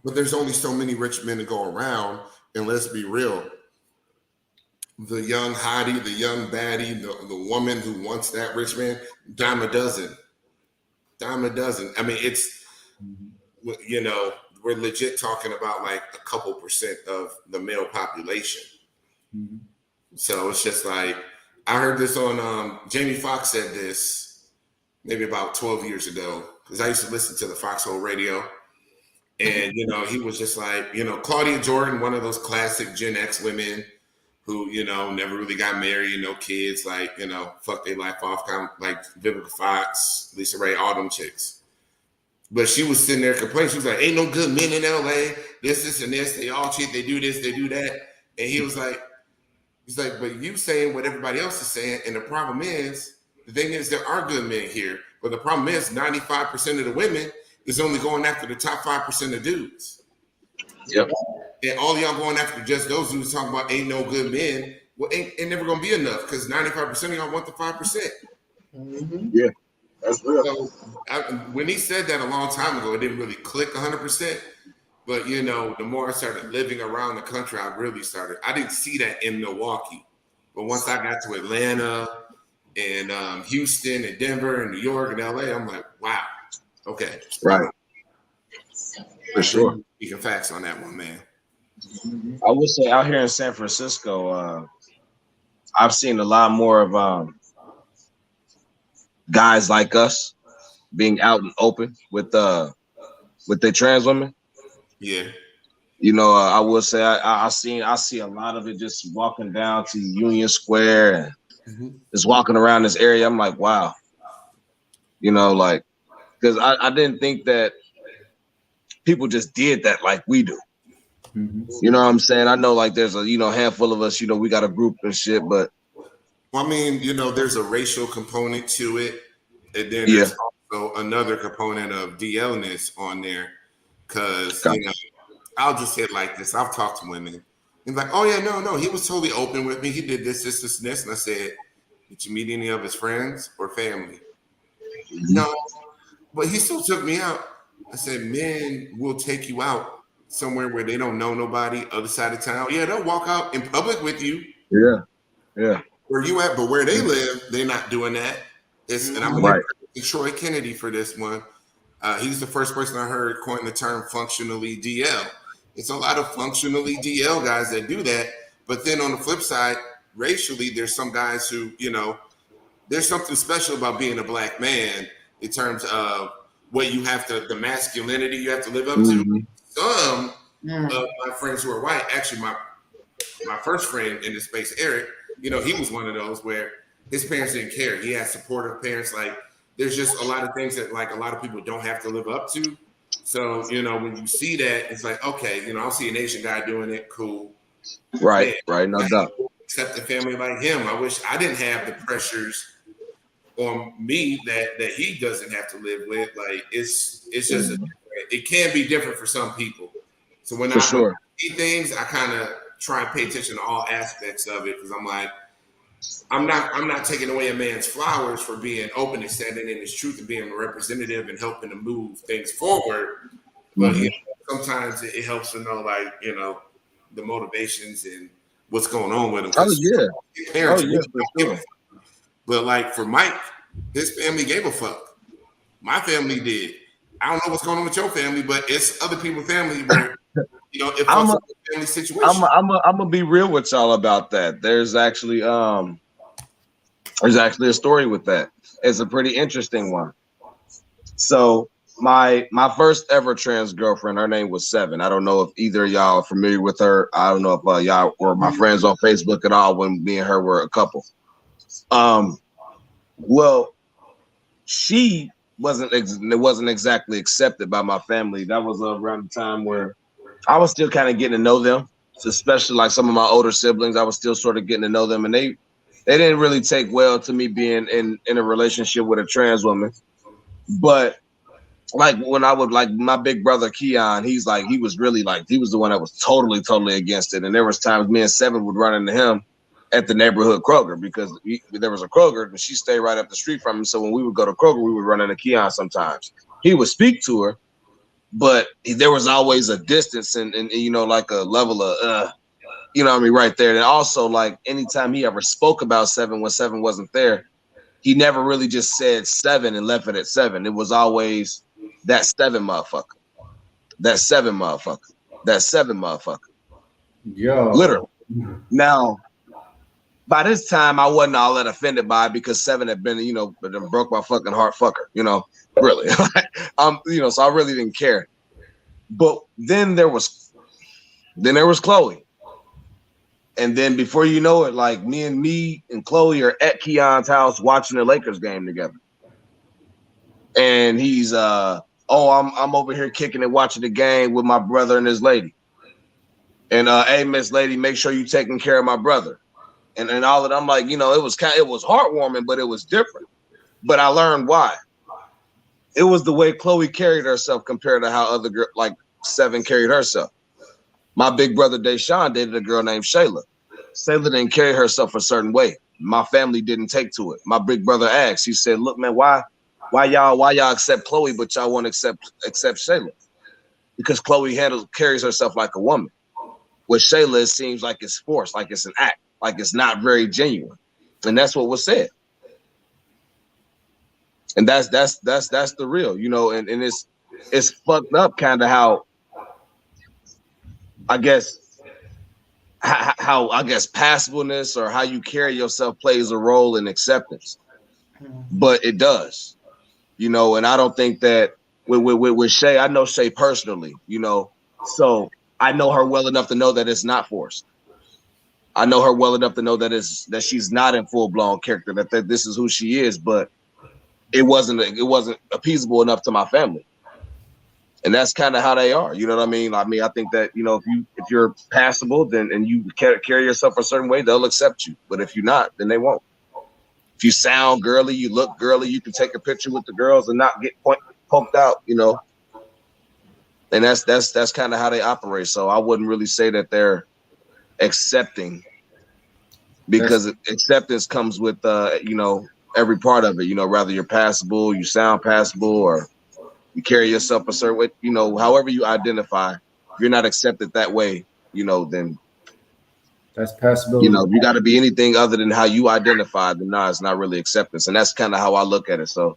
But there's only so many rich men to go around, and let's be real. The young hottie, the young baddie, the woman who wants that rich man, dime a dozen. I mean, it's, we're legit talking about like a couple percent of the male population. Mm-hmm. So it's just like, I heard this on, Jamie Foxx said this maybe about 12 years ago, because I used to listen to the Foxhole radio. And, he was just like, Claudia Jordan, one of those classic Gen X women who, never really got married, no kids, like, fuck their life off, kind of like Vivica Fox, Lisa Ray, all them chicks. But she was sitting there complaining. She was like, ain't no good men in LA, this, and this. They all cheat, they do this, they do that. And he's like, but you saying what everybody else is saying. And the problem is, the thing is, there are good men here. But the problem is 95% of the women is only going after the top 5% of dudes. Yep. And all y'all going after just those dudes talking about ain't no good men. Well, ain't never gonna be enough because 95% of y'all want the 5%. Mm-hmm. Yeah, that's real. So when he said that a long time ago, it didn't really click 100%. But you know, the more I started living around the country, I really started. I didn't see that in Milwaukee, but once I got to Atlanta and Houston and Denver and New York and LA, I'm like, wow, okay, Right, for sure. You can facts on that one, man. I would say out here in San Francisco, I've seen a lot more of guys like us being out and open with their trans women. Yeah. You know, I will say I see a lot of it just walking down to Union Square and just walking around this area. I'm like, wow, you know, like, because I didn't think that people just did that like we do. You know what I'm saying? I know like there's a handful of us. You know, we got a group and shit, but well, I mean, you know, there's a racial component to it, and then there's also another component of DL-ness on there, because you know. I'll just say it like this. I've talked to women. And like, oh yeah, no, he was totally open with me. He did this. And I said, did you meet any of his friends or family? No, but he still took me out. I said, men will take you out somewhere where they don't know nobody, other side of town. Yeah, they'll walk out in public with you. Yeah. Where you at? But where they live, they're not doing that. And I'm going to Troy Kennedy for this one. He's the first person I heard coin the term functionally DL. It's a lot of functionally DL guys that do that. But then on the flip side, racially, there's some guys who, you know, there's something special about being a black man in terms of what you have to, the masculinity you have to live up to. Some of my friends who are white, actually my first friend in this space, Eric, you know, he was one of those where his parents didn't care. He had supportive parents. Like, there's just a lot of things that like a lot of people don't have to live up to. So, you know, when you see that, it's like, okay, you know, I'll see an Asian guy doing it, cool. Right, no doubt. Accept a family like him. I wish I didn't have the pressures on me that he doesn't have to live with. Like, it's just it can be different for some people. So when I see things, I kind of try and pay attention to all aspects of it, because I'm like, I'm not taking away a man's flowers for being open and standing in his truth and being a representative and helping to move things forward. But you know, sometimes it helps to know, like, you know, the motivations and what's going on with him. Parents, but like for Mike, his family gave a fuck. My family did. I don't know what's going on with your family, but it's other people's family where, you know, it fucks up the family situation. I'm gonna be real with y'all about that. There's actually a story with that. It's a pretty interesting one. So my first ever trans girlfriend, her name was Seven. I don't know if either of y'all are familiar with her. I don't know if y'all were my friends on Facebook at all when me and her were a couple. Well, she wasn't exactly accepted by my family. That was around the time where I was still kind of getting to know them, especially like some of my older siblings. I was still sort of getting to know them, and they didn't really take well to me being in a relationship with a trans woman. But like when I would, like, my big brother Keon, he was the one that was totally against it. And there was times me and Seven would run into him at the neighborhood Kroger, because there was a Kroger and she stayed right up the street from him. So when we would go to Kroger, we would run into Keon sometimes. He would speak to her, but there was always a distance and you know, like a level of you know what I mean, right there. And also, like, anytime he ever spoke about Seven when Seven wasn't there, he never really just said Seven and left it at Seven. It was always that Seven motherfucker. That Seven motherfucker. That Seven motherfucker. Yo. Literally. Now, by this time, I wasn't all that offended by it, because Seven had been, you know, broke my fucking heart fucker, you know, really. You know, so I really didn't care. But then there was Chloe. And then before you know it, like, me and Chloe are at Keon's house watching the Lakers game together. And he's I'm over here kicking and watching the game with my brother and his lady. And hey, Miss Lady, make sure you taking care of my brother. And all of that. I'm like, you know, it was heartwarming, but it was different. But I learned why. It was the way Chloe carried herself compared to how other girl like Seven carried herself. My big brother Deshaun dated a girl named Shayla. Shayla didn't carry herself a certain way. my family didn't take to it. My big brother asked. He said, "Look, man, why y'all accept Chloe, but y'all won't accept Shayla? Because Chloe carries herself like a woman. With Shayla, it seems like it's forced, like it's an act, like it's not very genuine." And that's what was said. And that's the real, you know, and it's fucked up kind of how I guess passiveness or how you carry yourself plays a role in acceptance. But it does, you know, and I don't think that with Shay, I know Shay personally, you know, so I know her well enough to know that it's not forced. I know her well enough to know that she's not in full blown character, that this is who she is, but it wasn't appeasable enough to my family. And that's kind of how they are. You know what I mean? I think that, you know, if you're passable, then and you carry yourself a certain way, they'll accept you. But if you're not, then they won't. If you sound girly, you look girly, you can take a picture with the girls and not get poked out, you know. And that's kind of how they operate. So I wouldn't really say that they're accepting, because acceptance comes with you know, every part of it. You know, rather you're passable, you sound passable, or you carry yourself a certain way, you know, however you identify, if you're not accepted that way, you know, then that's passability. You know, you got to be anything other than how you identify, then it's not really acceptance. And that's kind of how I look at it. So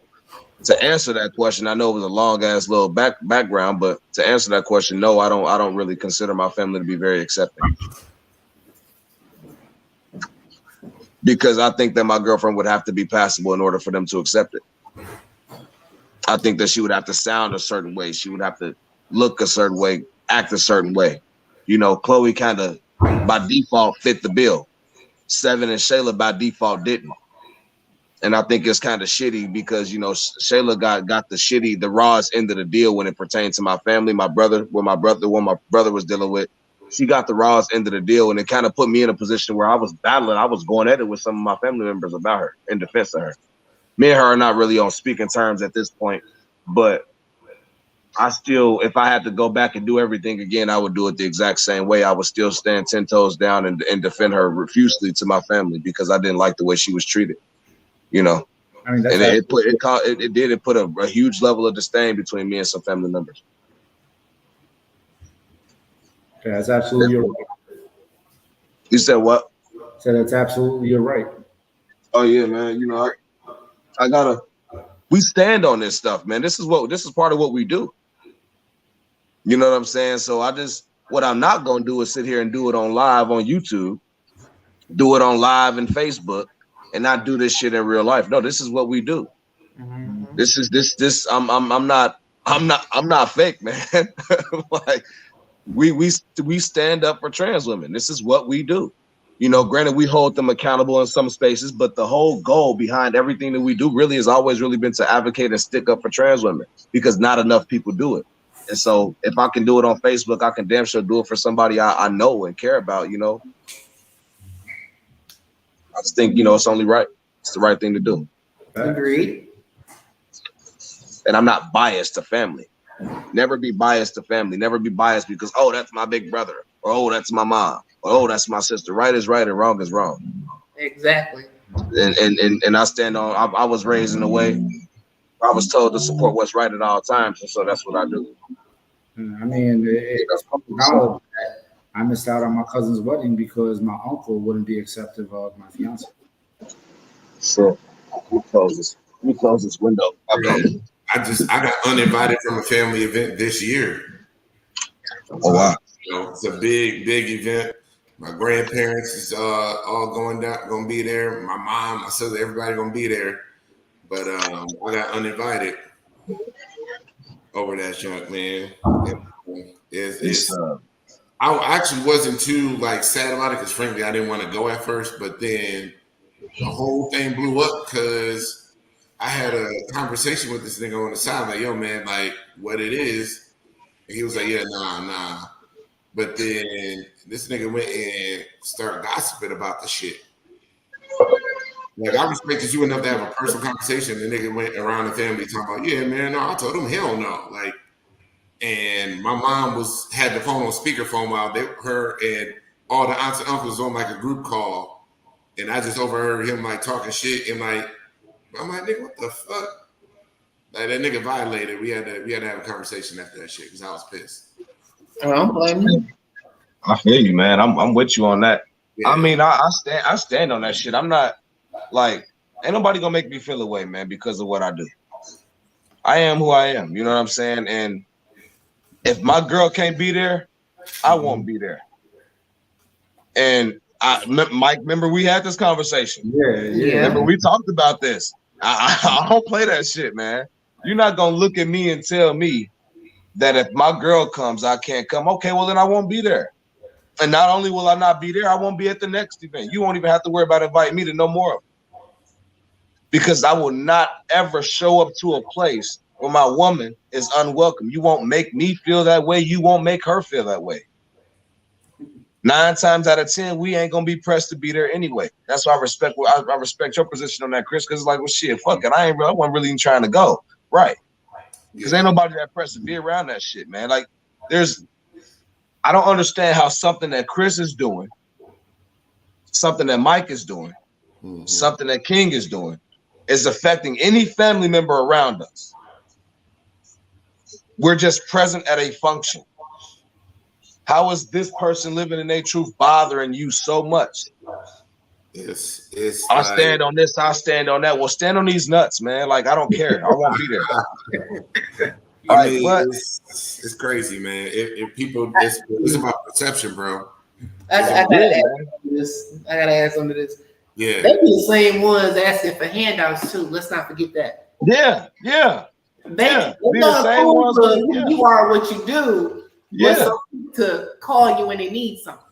to answer that question, I know it was a long ass little background, but to answer that question, no, I don't really consider my family to be very accepting. Because I think that my girlfriend would have to be passable in order for them to accept it. I think that she would have to sound a certain way. She would have to look a certain way, act a certain way. You know, Chloe kind of by default fit the bill. Seven and Shayla by default didn't. And I think it's kind of shitty because, you know, Shayla got the rawest end of the deal when it pertained to my family, my brother was dealing with. She got the rawest end of the deal, and it kind of put me in a position where I was battling. I was going at it with some of my family members about her, in defense of her. Me and her are not really on speaking terms at this point, but I still, if I had to go back and do everything again, I would do it the exact same way. I would still stand 10 toes down and defend her profusely to my family because I didn't like the way she was treated, you know. I mean, and it put a huge level of disdain between me and some family members. Yeah, that's absolutely right. You said what? I said that's absolutely you're right. Oh yeah, man. You know, we stand on this stuff, man. This is part of what we do. You know what I'm saying? So what I'm not gonna do is sit here and do it on live on YouTube, do it on live and Facebook, and not do this shit in real life. No, this is what we do. Mm-hmm. This. I'm not fake, man. Like we stand up for trans women. This is what we do. You know, granted, we hold them accountable in some spaces, but the whole goal behind everything that we do really has always really been to advocate and stick up for trans women because not enough people do it. And so if I can do it on Facebook, I can damn sure do it for somebody I know and care about, you know. I just think, you know, it's only right. It's the right thing to do. Agreed. And I'm not biased to family. Never be biased to family. Never be biased because, oh, that's my big brother. Or, oh, that's my mom. Or, oh, that's my sister. Right is right and wrong is wrong. Exactly. And I stand on, I was raised in a way I was told to support what's right at all times. And so that's what I do. I mean, it's knowledge that I missed out on my cousin's wedding because my uncle wouldn't be accepting of my fiance. So let me close this window. Okay. I got uninvited from a family event this year. Oh wow! You know, it's a big event. My grandparents is all gonna be there. My mom, my sister, everybody gonna be there. But I got uninvited over that junk, man. I actually wasn't too sad about it because frankly I didn't want to go at first, but then the whole thing blew up because I had a conversation with this nigga on the side, like, yo, man, like, what it is. And he was like, yeah, nah. But then this nigga went and started gossiping about the shit. Like, I respected you enough to have a personal conversation. The nigga went around the family talking about, yeah, man, no, I told him, hell no. Like, and my mom had the phone on speakerphone while her and all the aunts and uncles on like a group call. and I just overheard him like talking shit, and like, I'm like, nigga, what the fuck? Like that nigga violated. We had to have a conversation after that shit because I was pissed. I don't blame you. I feel you, man. I'm with you on that. Yeah. I mean, I stand on that shit. I'm not like, ain't nobody gonna make me feel away, man, because of what I do. I am who I am. You know what I'm saying? And if my girl can't be there, I won't be there. And Mike, remember we had this conversation. Yeah. Remember we talked about this. I don't play that shit, man. You're not gonna look at me and tell me that if my girl comes, I can't come. Okay, well then I won't be there. And not only will I not be there, I won't be at the next event. You won't even have to worry about inviting me to no more of them. Because I will not ever show up to a place where my woman is unwelcome. You won't make me feel that way. You won't make her feel that way. 9 times out of 10, we ain't gonna be pressed to be there anyway. That's why I respect your position on that, Chris. Because it's like, well, shit, fuck it. I wasn't really even trying to go, right? Because ain't nobody that pressed to be around that shit, man. Like, I don't understand how something that Chris is doing, something that Mike is doing, something that King is doing, is affecting any family member around us. We're just present at a function. How is this person living in their truth bothering you so much? It's I stand on this, I stand on that. Well, stand on these nuts, man. Like, I don't care. I won't be there. I mean, it's crazy, man. If people, it's about perception, bro. I gotta add some to this. Yeah, they be the same ones asking for handouts too. Let's not forget that. Yeah. They the same ones. Who you are, what you do. Yeah. To call you when they need something.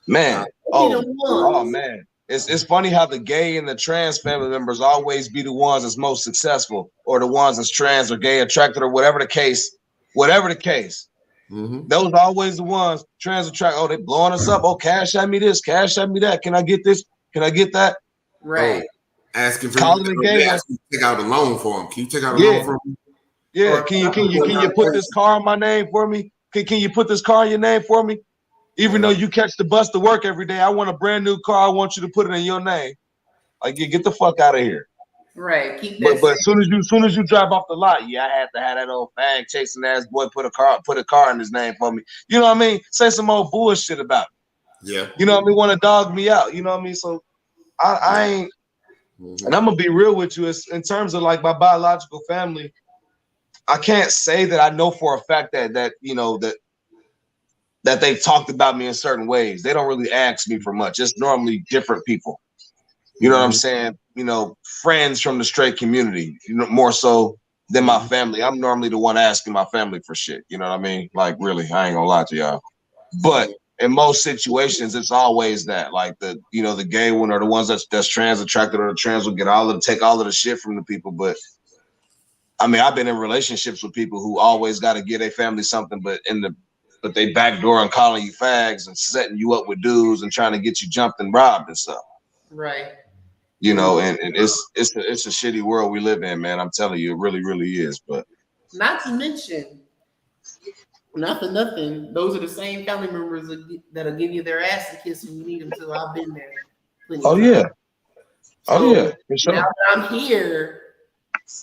Man. Oh man. It's funny how the gay and the trans family members always be the ones that's most successful, or the ones that's trans or gay attracted, or whatever the case. Mm-hmm. Those are always the ones trans attract. Oh, they blowing us up. Oh, cash at me this, cash at me that. Can I get this? Can I get that? Right. Asking for take out a loan for them. Can you take out a loan for them? Yeah. Can you put this car in my name for me? Can you put this car in your name for me? Even though you catch the bus to work every day, I want a brand new car. I want you to put it in your name. Like, get the fuck out of here. Right. Keep that. But as soon as you drive off the lot, I had to have that old fag chasing ass boy put a car in his name for me. You know what I mean? Say some old bullshit about it. Yeah. You know what I mean? Want to dog me out. You know what I mean? So I ain't. And I'm gonna be real with you. It's, in terms of like my biological family, I can't say that I know for a fact that you know that they've talked about me in certain ways. They don't really ask me for much. It's normally different people. You know what I'm saying? You know, friends from the straight community, you know, more so than my family. I'm normally the one asking my family for shit. You know what I mean? Like, really, I ain't gonna lie to y'all. But in most situations, it's always that, like, the gay one or the ones that's trans attracted, or the trans will take all of the shit from the people. But I mean, I've been in relationships with people who always got to give their family something, but they backdoor and calling you fags and setting you up with dudes and trying to get you jumped and robbed and stuff. Right. You know, and it's a shitty world we live in, man. I'm telling you, it really, really is. But not to mention, nothing. Those are the same family members that'll give you their ass to kiss when you need them to. I've been there. Yeah. For sure. Now that I'm here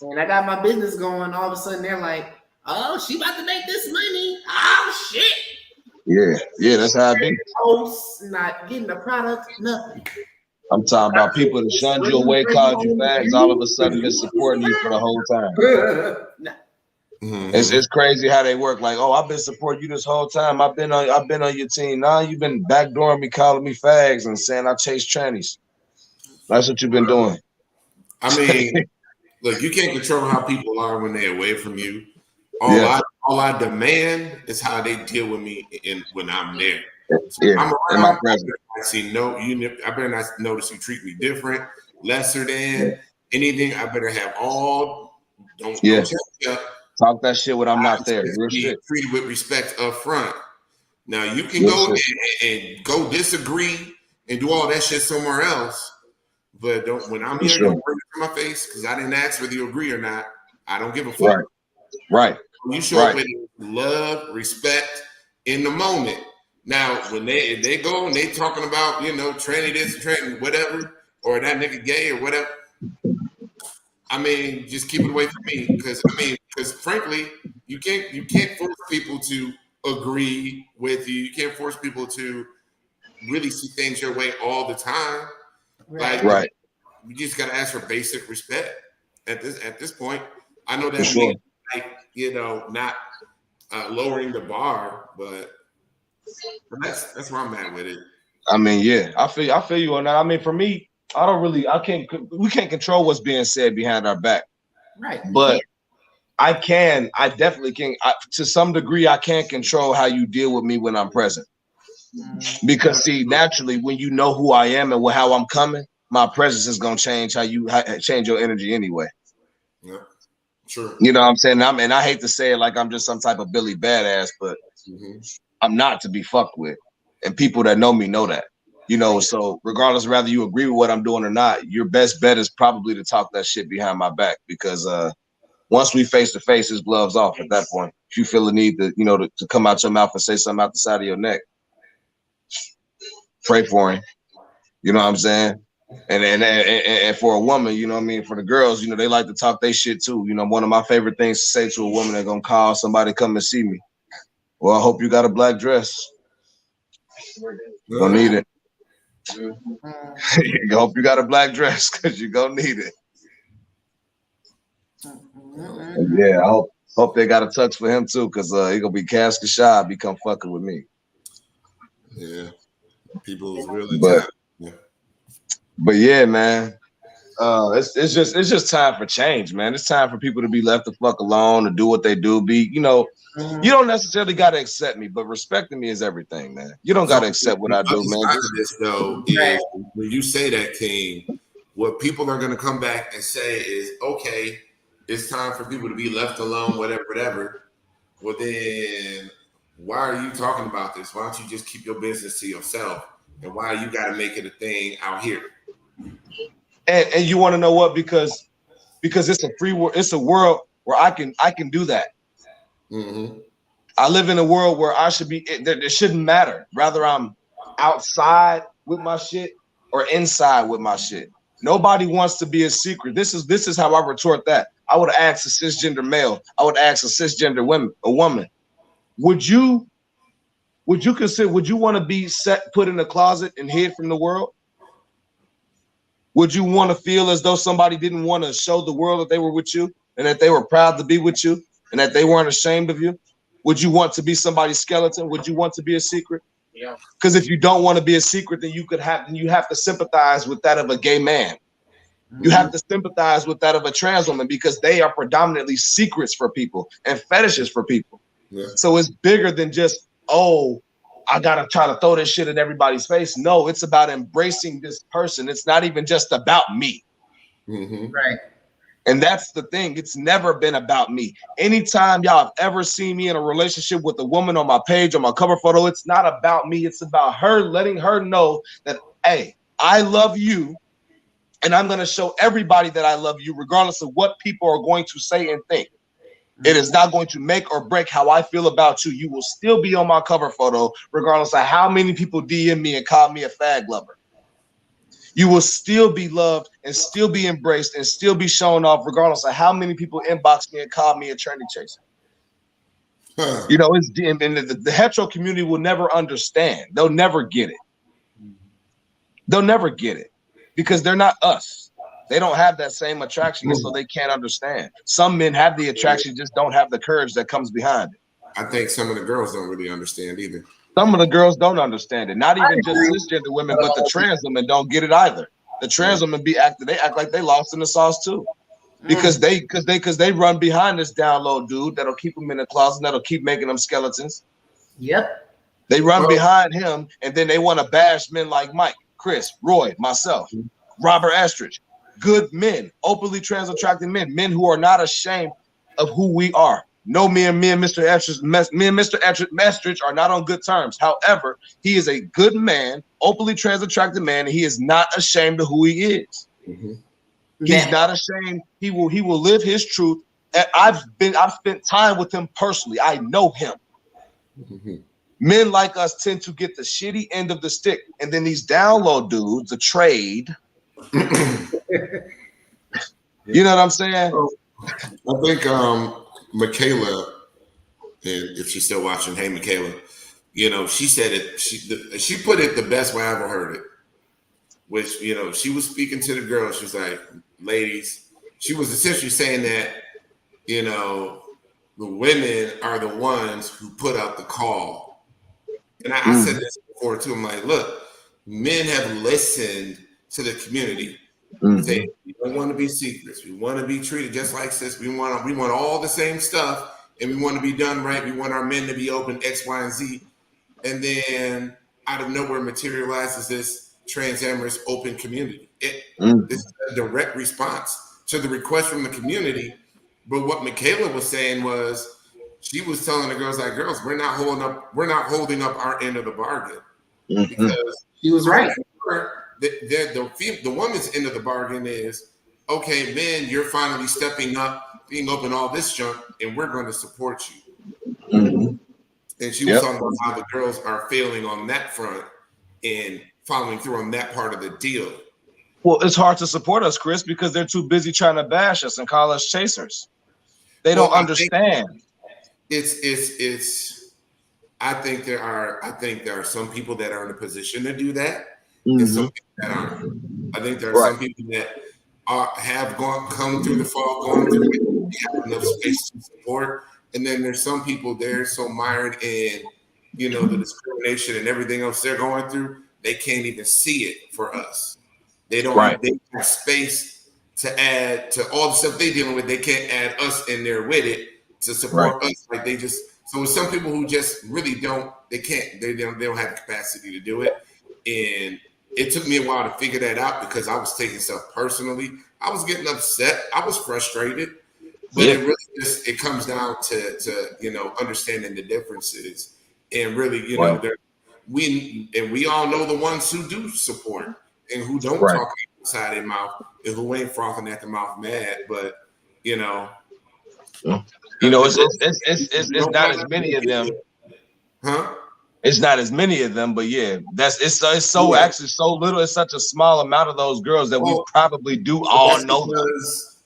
and I got my business going, all of a sudden they're like, "Oh, she about to make this money. Oh shit." Yeah, that's how I be. Not getting the product, nothing. I'm talking about people that shunned you away, called you fags, all of a sudden been supporting you for the whole time. It's crazy how they work. Like, oh, I've been supporting you this whole time. I've been on your team. Nah, you've been backdooring me, calling me fags, and saying I chase trannies. That's what you've been doing. I mean, look, you can't control how people are when they're away from you. All I demand is how they deal with me when I'm there. So I'm around my presence. I better not notice you treat me different, lesser than anything. I better have don't check up. Talk that shit when I'm not there. Real shit. Treated with respect up front. Now you can go and go disagree and do all that shit somewhere else, but when I'm here, don't bring it to my face because I didn't ask whether you agree or not. I don't give a fuck. Right. You show up with love, respect in the moment. Now, when they go and they talking about, tranny this, tranny whatever, or that nigga gay or whatever, I mean, just keep it away from me, because frankly, you can't force people to agree with you. You can't force people to really see things your way all the time. Right. Right. You just gotta ask for basic respect at this point. I know that For sure. not lowering the bar, but that's where I'm at with it. I mean, yeah, I feel you on that. I mean, for me, we can't control what's being said behind our back. Right. But I definitely can. To some degree, I can control how you deal with me when I'm present. Because see, naturally, when you know who I am and how I'm coming, my presence is gonna change change your energy anyway. Yeah, sure. You know what I'm saying? And I hate to say it like I'm just some type of Billy badass, but I'm not to be fucked with. And people that know me know that. So regardless, whether you agree with what I'm doing or not, your best bet is probably to talk that shit behind my back, because once we face to face, his gloves off at that point. If you feel the need to, to come out your mouth and say something out the side of your neck, pray for him. You know what I'm saying? And for a woman, you know what I mean? For the girls, they like to talk their shit too. One of my favorite things to say to a woman that's gonna call somebody come and see me. Well, I hope you got a black dress. You're gonna need it. I hope you got a black dress, because you're gonna need it. And yeah, I hope they got a tux for him too, because he gonna be casket shy, become fucking with me. Yeah, people is really but yeah, man. It's just time for change, man. It's time for people to be left the fuck alone, to do what they do. You don't necessarily gotta accept me, but respecting me is everything, man. You don't gotta accept what I do, man. This though is when you say that, King, what people are gonna come back and say is, okay, it's time for people to be left alone, whatever. Well, then why are you talking about this? Why don't you just keep your business to yourself? And why you got to make it a thing out here? And you want to know what? Because it's a free world. It's a world where I can do that. Mm-hmm. I live in a world where I should be. It shouldn't matter. Rather, I'm outside with my shit or inside with my shit. Nobody wants to be a secret. This is how I retort that. I would ask a cisgender male. I would ask a cisgender woman. Would you consider? Would you want to be put in a closet and hid from the world? Would you want to feel as though somebody didn't want to show the world that they were with you and that they were proud to be with you and that they weren't ashamed of you? Would you want to be somebody's skeleton? Would you want to be a secret? Yeah. Because if you don't want to be a secret, then you have to sympathize with that of a gay man. You have to sympathize with that of a trans woman, because they are predominantly secrets for people and fetishes for people. Yeah. So it's bigger than just, I gotta try to throw this shit in everybody's face. No, it's about embracing this person. It's not even just about me. Mm-hmm. Right. And that's the thing. It's never been about me. Anytime y'all have ever seen me in a relationship with a woman on my page, on my cover photo, it's not about me. It's about her, letting her know that, hey, I love you. And I'm going to show everybody that I love you, regardless of what people are going to say and think. It is not going to make or break how I feel about you. You will still be on my cover photo, regardless of how many people DM me and call me a fag lover. You will still be loved and still be embraced and still be shown off, regardless of how many people inbox me and call me a trendy chaser. It's the hetero community will never understand. They'll never get it. They'll never get it because they're not us. They don't have that same attraction, so they can't understand. Some men have the attraction, just don't have the courage that comes behind it. I think some of the girls don't really understand either. Some of the girls don't understand it. Not even just cisgender women, but the trans women don't get it either. The trans women they act like they lost in the sauce too, because they run behind this down low dude that'll keep them in the closet, that'll keep making them skeletons. Yep. They run behind him, and then they want to bash men like Mike, Chris, Roy, myself, Robert Estridge. Good men, openly trans attracted men who are not ashamed of who we are. No, me and Mr. Estridge are not on good terms. However, he is a good man, openly trans attracted man, and he is not ashamed of who he is. Mm-hmm. He's not ashamed. He will live his truth. I've spent time with him personally. I know him. Mm-hmm. Men like us tend to get the shitty end of the stick, and then these down low dudes, the trade. You know what I'm saying? I think Michaela, and if she's still watching, hey Michaela, you know, she said it. She put it the best way I ever heard it. Which, you know, she was speaking to the girls. She was like, ladies, she was essentially saying that, you know, the women are the ones who put out the call. And I said this before too. I'm like, look, men have listened to the community. Say, we don't want to be secrets. We want to be treated just like sis. We want all the same stuff, and we want to be done right. We want our men to be open X, Y, and Z. And then out of nowhere materializes this transamorous open community. This is a direct response to the request from the community. But what Michaela was saying was, she was telling the girls, like, girls, we're not holding up our end of the bargain. Because she was right. The woman's end of the bargain is, okay, men, you're finally stepping up, being open all this junk, and we're going to support you. And she was talking about how the girls are failing on that front and following through on that part of the deal. Well, it's hard to support us, Chris, because they're too busy trying to bash us and call us chasers. They don't understand. I think there are some people that are in a position to do that, and some people that aren't. I think there are some people that have come through the fall, gone through it, they have enough space to support, and then there's some people they're so mired in, you know, the discrimination and everything else they're going through, they can't even see it for us. They don't have space to add to all the stuff they're dealing with. They can't add us in there with it to support us. Like they just, so with some people who just really they don't have the capacity to do it. And it took me a while to figure that out because I was taking stuff personally. I was getting upset. I was frustrated. But it really just, it comes down to you know, understanding the differences and really, you know, we all know the ones who do support and who don't talk outside their mouth and who ain't frothing at the mouth mad. But you know, it's not as many of them. It's not as many of them, but yeah, it's so actually so little. It's such a small amount of those girls that we probably do all know them.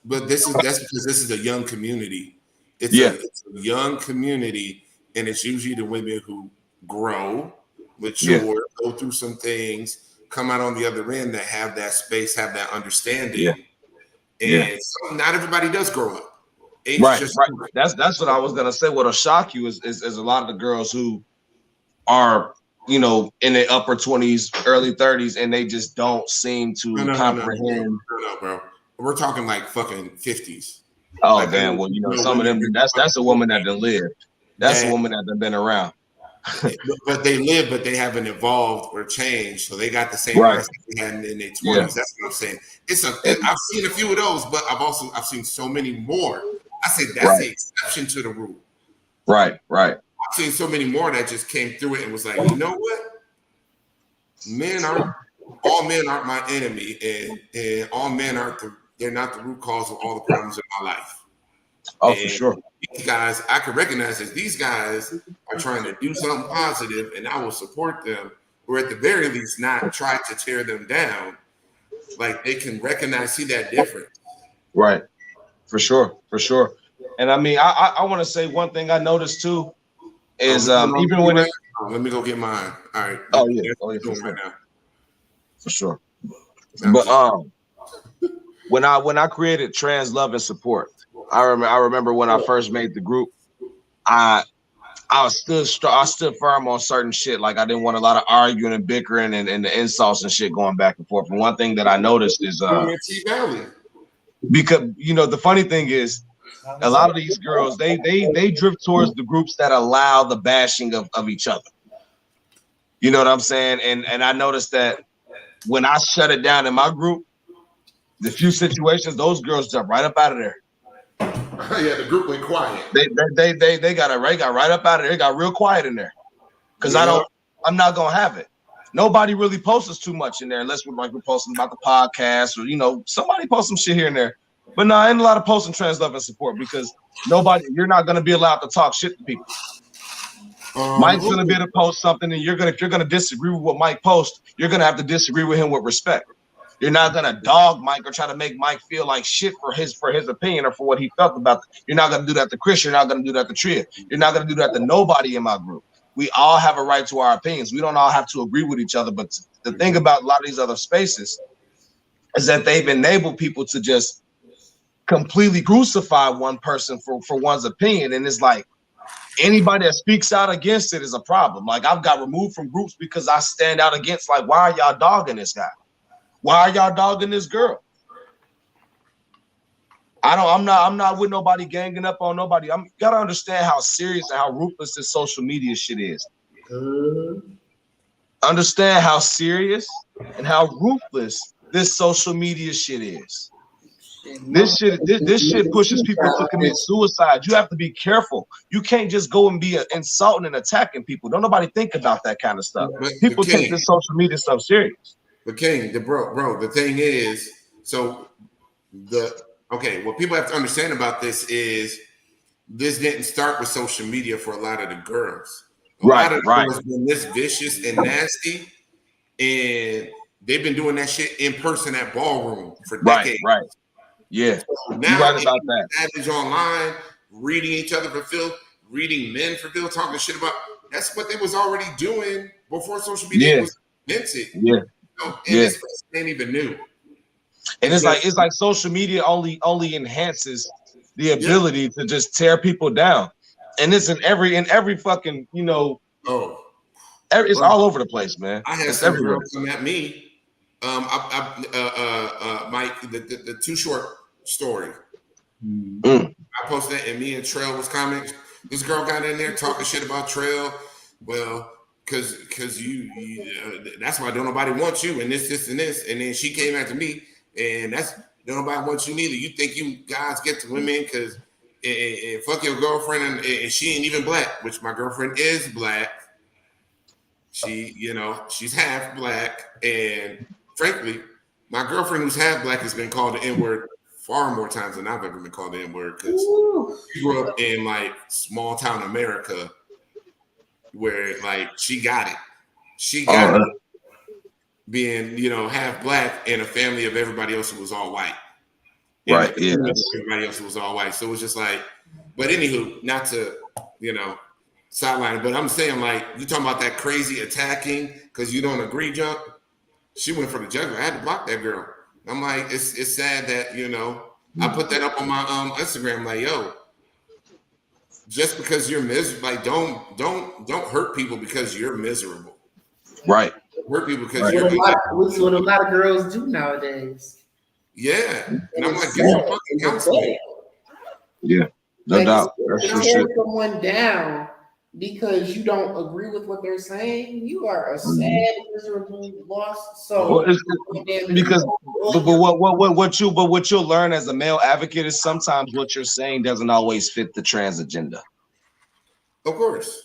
But that's because this is a young community. It's a young community, and it's usually the women who grow, mature, go through some things, come out on the other end that have that space, have that understanding. And so not everybody does grow up. Right. That's what I was gonna say. What'll shock you is a lot of the girls who are, you know, in their upper 20s, early 30s, and they just don't seem to comprehend. No, bro. We're talking like fucking 50s. Oh, like, damn. Well, you know, some of them, that's a woman that done lived. That's a woman that done been around. But they live, but they haven't evolved or changed. So they got the same mindset they had in their 20s. That's what I'm saying. I've seen a few of those, but I've seen so many more. I say that's the exception to the rule. Right. I've seen so many more that just came through it and was like, you know what? All men aren't my enemy, and all men they're not the root cause of all the problems in my life. Oh, for sure. These guys, I can recognize that these guys are trying to do something positive, and I will support them, or at the very least, not try to tear them down. Like they can recognize, see that difference. Right. For sure. And I mean, I want to say one thing I noticed too is even when let me go get mine. All right. Oh yeah. Right now. For sure. But when I created Trans Love and Support, I remember when I first made the group, I stood firm on certain shit. Like I didn't want a lot of arguing and bickering and the insults and shit going back and forth. And one thing that I noticed is because you know the funny thing is a lot of these girls they drift towards the groups that allow the bashing of each other. You know what I'm saying? And I noticed that when I shut it down in my group, the few situations those girls jump right up out of there. Yeah, the group went quiet. They got right up out of there. It got real quiet in there because I'm not gonna have it. Nobody really posts too much in there unless we're posting about the podcast or, you know, somebody posts some shit here and there. But no, ain't a lot of posting Trans Love and Support because you're not going to be allowed to talk shit to people. Mike's gonna be able to post something, and if you're gonna disagree with what Mike posts, you're gonna have to disagree with him with respect. You're not gonna dog Mike or try to make Mike feel like shit for his opinion or for what he felt about it. You're not gonna do that to Chris. You're not gonna do that to Tria. You're not gonna do that to nobody in my group. We all have a right to our opinions. We don't all have to agree with each other. But the thing about a lot of these other spaces is that they've enabled people to just completely crucify one person for one's opinion. And it's like anybody that speaks out against it is a problem. Like I've got removed from groups because I stand out against, like, why are y'all dogging this guy? Why are y'all dogging this girl? I'm not with nobody ganging up on nobody. You gotta understand how serious and how ruthless this social media shit is. Understand how serious and how ruthless this social media shit is. This shit pushes people to commit suicide. You have to be careful. You can't just go and be insulting and attacking people. Don't nobody think about that kind of stuff. People take this social media stuff serious. But King, the thing is, what people have to understand about this is this didn't start with social media for a lot of the girls. A lot of the girls been this vicious and nasty, and they've been doing that shit in person at ballroom for decades. Right. Yeah. So now you're right about that. Savage online, reading each other for filth, reading men for filth, talking shit about. That's what they was already doing before social media was invented. Yeah. This ain't even new. And it's like social media only enhances the ability to just tear people down. And it's in every fucking, it's all over the place, man. I had some girls come at me. Mike, the Too Short story. I posted that, and me and Trail was commenting. This girl got in there talking shit about Trail. Well, because you that's why don't nobody want you, and this, and this. And then she came after me, and that's don't nobody want you neither. You think you guys get to women because and fuck your girlfriend, and she ain't even black, which my girlfriend is black. She, she's half black, and frankly, my girlfriend who's half black has been called the N-word far more times than I've ever been called the N-word because she grew up in like small town America where like she got it. She got it being, half black in a family of everybody else who was all white. Right. Yeah. Everybody else who was all white. So it was just like, but anywho, not to, sideline, but I'm saying like you talking about that crazy attacking because you don't agree, junk. She went for the jugular. I had to block that girl. I'm like, it's sad that I put that up on my Instagram. Like, yo, just because you're miserable, like don't hurt people because you're miserable. Right. Hurt people because you're. Which what a lot of girls do nowadays. Yeah, and I'm like, get some fucking counseling. Yeah, no doubt. Tear someone down because you don't agree with what they're saying, you are a sad, miserable, lost soul. Because what you'll learn as a male advocate is sometimes what you're saying doesn't always fit the trans agenda. Of course.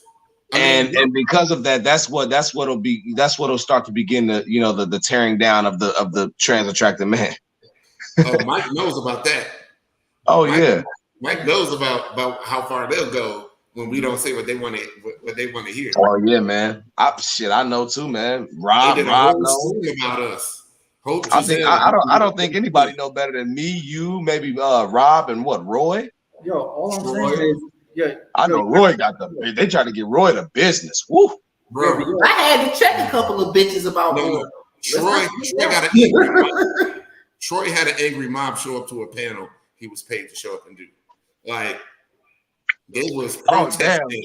And because of that, that's what'll start to begin the tearing down of the trans attracted man. Oh, Mike knows about that. Mike knows about how far they'll go when we don't say what they want to hear. Oh yeah, man. I know too, man. Rob knows about us. I don't think anybody know better than me, you, maybe Rob and Roy. Yo, all I'm saying is, I know Roy got they tried to get Roy to business. Woo, bro. I had to check a couple of bitches about Roy. Troy had an angry mob show up to a panel he was paid to show up and do. Like, they was protesting.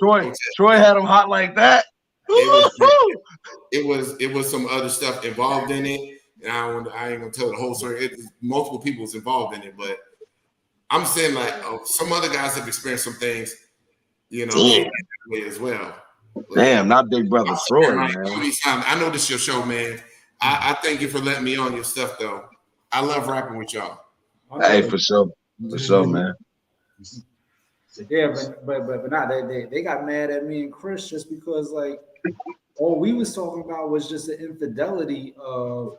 Troy had him hot like that. It was some other stuff involved in it. And I ain't gonna tell the whole story. Multiple people was involved in it, but I'm saying like some other guys have experienced some things, as well. Damn, not Big Brother Troy, man. I know this is your show, man. I thank you for letting me on your stuff, though. I love rapping with y'all. Hey, for sure, man. Yeah, but not they got mad at me and Chris just because like all we was talking about was just the infidelity of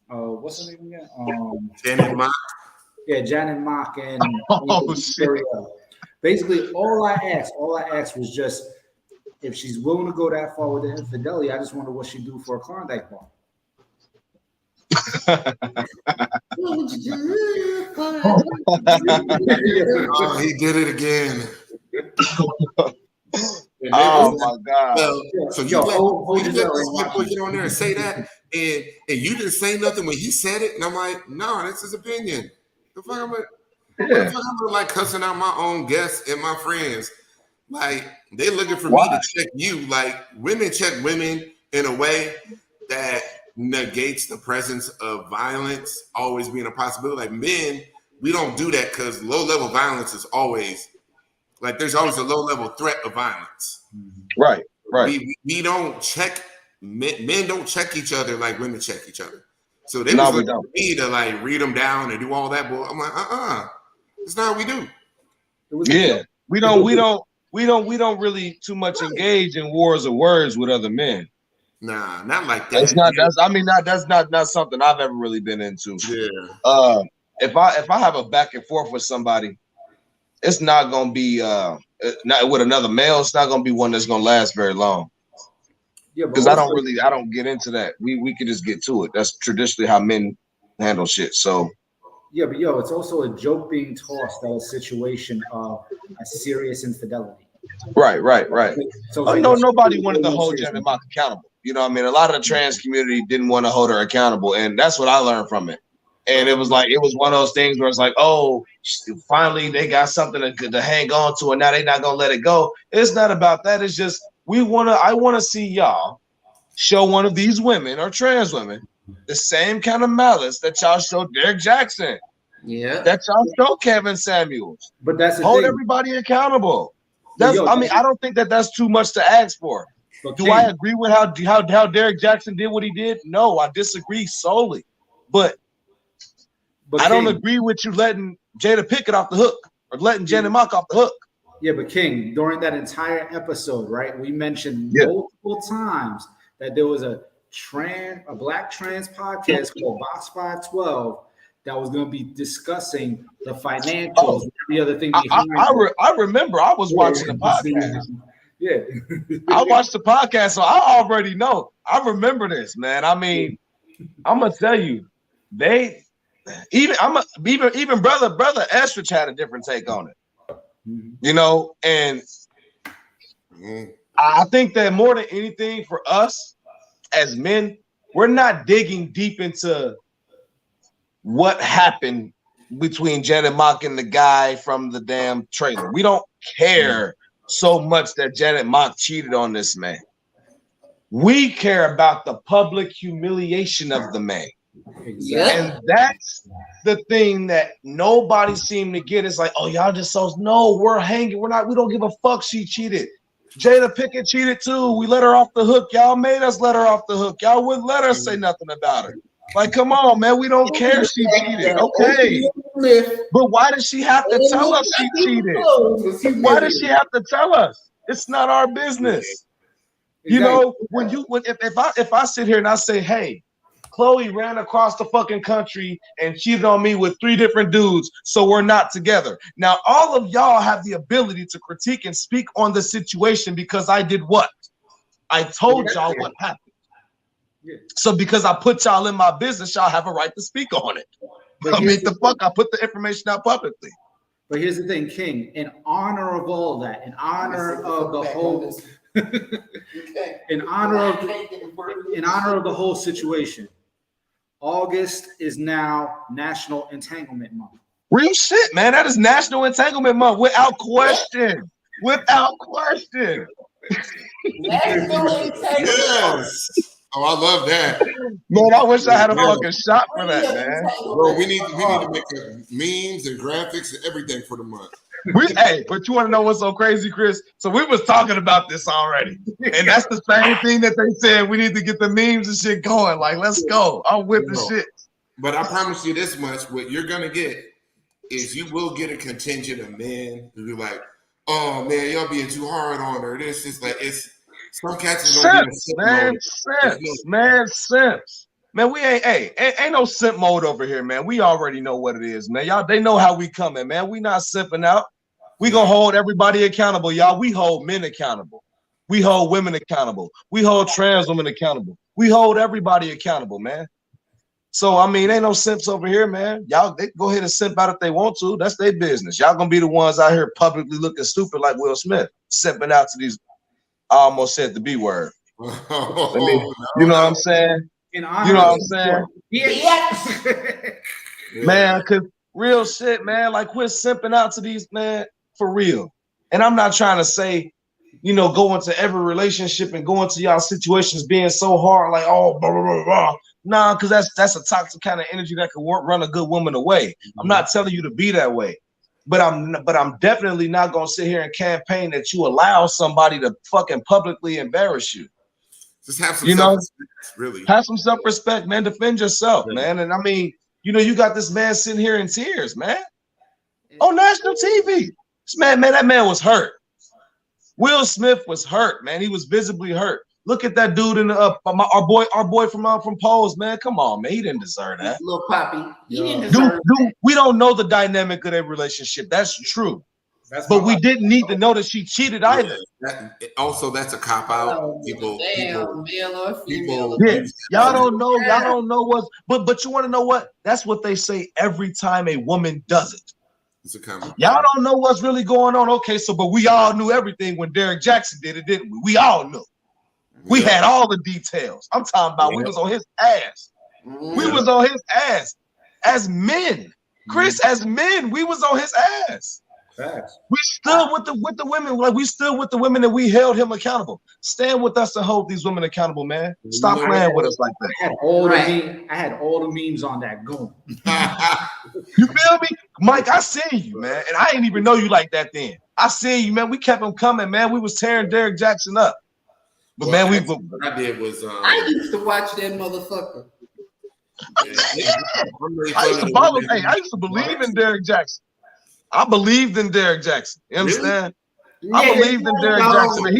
what's her name again? Janet Mock. Yeah, Janet Mock and shit. Basically, all I asked was just if she's willing to go that far with the infidelity, I just wonder what she'd do for a Klondike bar. Oh, he did it again. Oh my God! So you let this boy get on there and say that, and you didn't say nothing when he said it, and I'm like, no, that's his opinion. The fuck I'm like cussing out my own guests and my friends. Like they looking for me to check you. Like women check women in a way that negates the presence of violence always being a possibility. Like men, we don't do that because low-level violence is always like there's always a low-level threat of violence. Right. We don't check men don't check each other like women check each other. So they was looking for me to like read them down and do all that. But I'm like, it's not what we do. Yeah, we don't really too much engage in wars of words with other men. Nah, not like that. That's not something I've ever really been into. Yeah. If I have a back and forth with somebody, it's not gonna be not with another male. It's not gonna be one that's gonna last very long. Yeah, because I don't get into that. We could just get to it. That's traditionally how men handle shit. So. Yeah, but it's also a joke being tossed at a situation of a serious infidelity. Right. So nobody wanted to hold Janet Mock accountable. You know what I mean? A lot of the trans community didn't want to hold her accountable. And that's what I learned from it. And it was one of those things where it's like, oh, finally they got something to hang on to and now they're not going to let it go. It's not about that. It's just I want to see y'all show one of these women or trans women the same kind of malice that y'all showed Derek Jackson. Yeah. That y'all show Kevin Samuels. But that's hold everybody accountable. I don't think that's too much to ask for. Do I agree with how Derek Jackson did what he did? No, I disagree solely. But I don't agree with you letting Jada Pinkett off the hook or letting Janet Mock off the hook. Yeah, but King, during that entire episode, right, we mentioned multiple times that there was a black trans podcast called Box 512 that was going to be discussing the financials and the other thing behind I remember I was watching the podcast. Yeah. I watched the podcast, so I already know. I remember this, man. I mean, I'm gonna tell you, even brother Estrich had a different take on it. You know, and I think that more than anything for us as men, we're not digging deep into what happened between Janet Mock and the guy from the damn trailer. We don't care so much that Janet Mock cheated on this man. We care about the public humiliation of the man. Yeah. And that's the thing that nobody seemed to get. It's like, oh, y'all just we're hanging. We don't give a fuck she cheated. Jada Pinkett cheated too. We let her off the hook. Y'all made us let her off the hook. Y'all wouldn't let her say nothing about her. Like, come on, man. We don't care she cheated. Okay. But why does she have to tell us she cheated? Why does she have to tell us? It's not our business. You know, if I sit here and I say, hey, Chloe ran across the fucking country and cheated on me with 3 different dudes, so we're not together. Now, all of y'all have the ability to critique and speak on the situation because I did what? I told y'all what happened. Yeah. So because I put y'all in my business, y'all have a right to speak on it. I put the information out publicly. But here's the thing, King, in honor of all that, in honor of the whole in honor of the whole situation, August is now National Entanglement Month. Real shit, man. That is National Entanglement Month without question. Without question. National Entanglement. Oh, I love that. Man, I wish I had a fucking shot for that, man. Bro, we need to make memes and graphics and everything for the month. But you want to know what's so crazy, Chris? So we was talking about this already. And that's the same thing that they said. We need to get the memes and shit going. Like, let's go. I'm with the shit. But I promise you this much. What you're going to get is you will get a contingent of men who be like, oh, man, y'all being too hard on her. This is like, it's some cats is going to be simps. Man, we ain't no simp mode over here, man. We already know what it is, man. Y'all, they know how we coming, man. We not simping out. We gonna hold everybody accountable, y'all. We hold men accountable. We hold women accountable. We hold trans women accountable. We hold everybody accountable, man. So, I mean, ain't no simps over here, man. Y'all, they go ahead and simp out if they want to. That's their business. Y'all gonna be the ones out here publicly looking stupid like Will Smith, simping out to these, I almost said the B word. You know what I'm saying? You know what I'm saying? Yes. Man, cause real shit, man. Like we're simping out to these, man, for real. And I'm not trying to say, you know, go into every relationship and go into y'all situations being so hard, like, oh, blah, blah, blah, blah. Nah, because that's a toxic kind of energy that could run a good woman away. I'm not telling you to be that way, but I'm definitely not gonna sit here and campaign that you allow somebody to fucking publicly embarrass you. Just have some self-respect, really. Have some self-respect, man. Defend yourself, man. And I mean, you know, you got this man sitting here in tears, man, on national TV. This man, that man was hurt. Will Smith was hurt, man. He was visibly hurt. Look at that dude in the our boy from Pose, man. Come on, man. He didn't deserve that. Little Poppy. He didn't deserve that. We don't know the dynamic of their relationship. That's true. But we didn't need to know that she cheated either. That's a cop out. People, male or female. Yeah, y'all don't know. Y'all don't know what. But you want to know what? That's what they say every time a woman does it. Y'all don't know what's really going on. Okay, so but we all knew everything when Derek Jackson did it, didn't we? We all knew. We had all the details. I'm talking about we was on his ass. We was on his ass as men. Chris, as men, we was on his ass. Facts. We stood with the women, like we stood with the women and we held him accountable. Stand with us and hold these women accountable, man. Stop playing with us like that. I had all the memes on that going. You feel me? Mike, I seen you, man. And I didn't even know you like that then. I seen you, man. We kept him coming, man. We was tearing Derek Jackson up. But man, what I did was I used to watch that motherfucker. I used to follow. Hey, I used to believe in Derek Jackson. I believed in Derek Jackson. You understand? Really? I believed in Derek Jackson, man.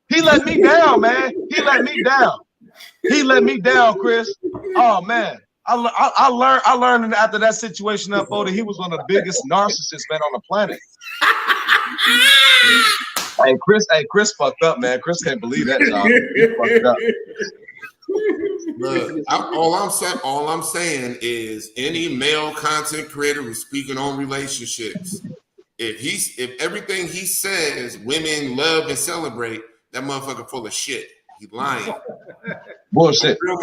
He let me down, man. He let me down. He let me down, Chris. Oh man. I learned after that situation unfolded, he was one of the biggest narcissists, man, on the planet. Chris fucked up, man. Chris can't believe that, y'all. He fucked up. Look, all I'm saying is any male content creator who's speaking on relationships, if everything he says women love and celebrate, that motherfucker full of shit. He lying. Bullshit. Real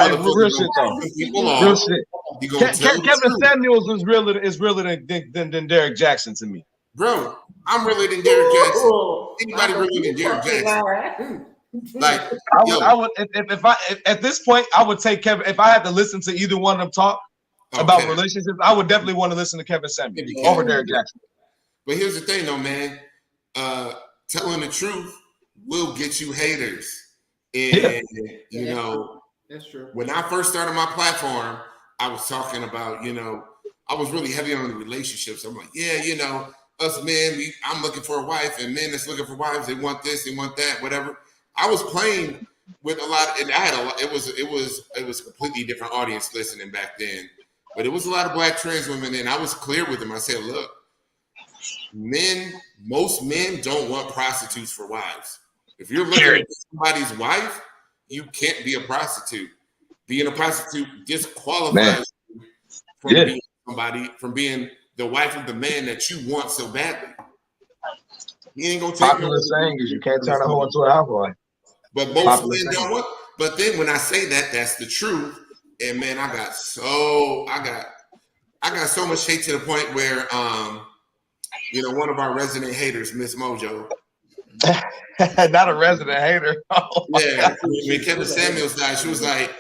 shit though. Real shit. Kevin Samuels is realer than Derek Jackson to me. Bro, I'm realer than Derek Jackson. Anybody realer than Derek Jackson? Like I would if I at this point I would take Kevin. If I had to listen to either one of them talk about relationships, I would definitely want to listen to Kevin Samuels over Derek Jackson. But here's the thing, though, man. Telling the truth will get you haters, and you know that's true. When I first started my platform, I was talking about I was really heavy on the relationships. I'm like, us men, I'm looking for a wife, and men that's looking for wives, they want this, they want that, whatever. I was playing with a lot, and I had a lot. It was a completely different audience listening back then, but it was a lot of black trans women, and I was clear with them. I said, look, most men don't want prostitutes for wives. If you're looking at somebody's wife, you can't be a prostitute. Being a prostitute disqualifies you from being from being the wife of the man that you want so badly. He ain't gonna take popular saying is you can't turn a hoe into a housewife. But most men don't want. But then when I say that, that's the truth. And man, I got so much hate to the point where one of our resident haters, Miss Mojo. Not a resident hater. When Kevin Samuels died, she was like,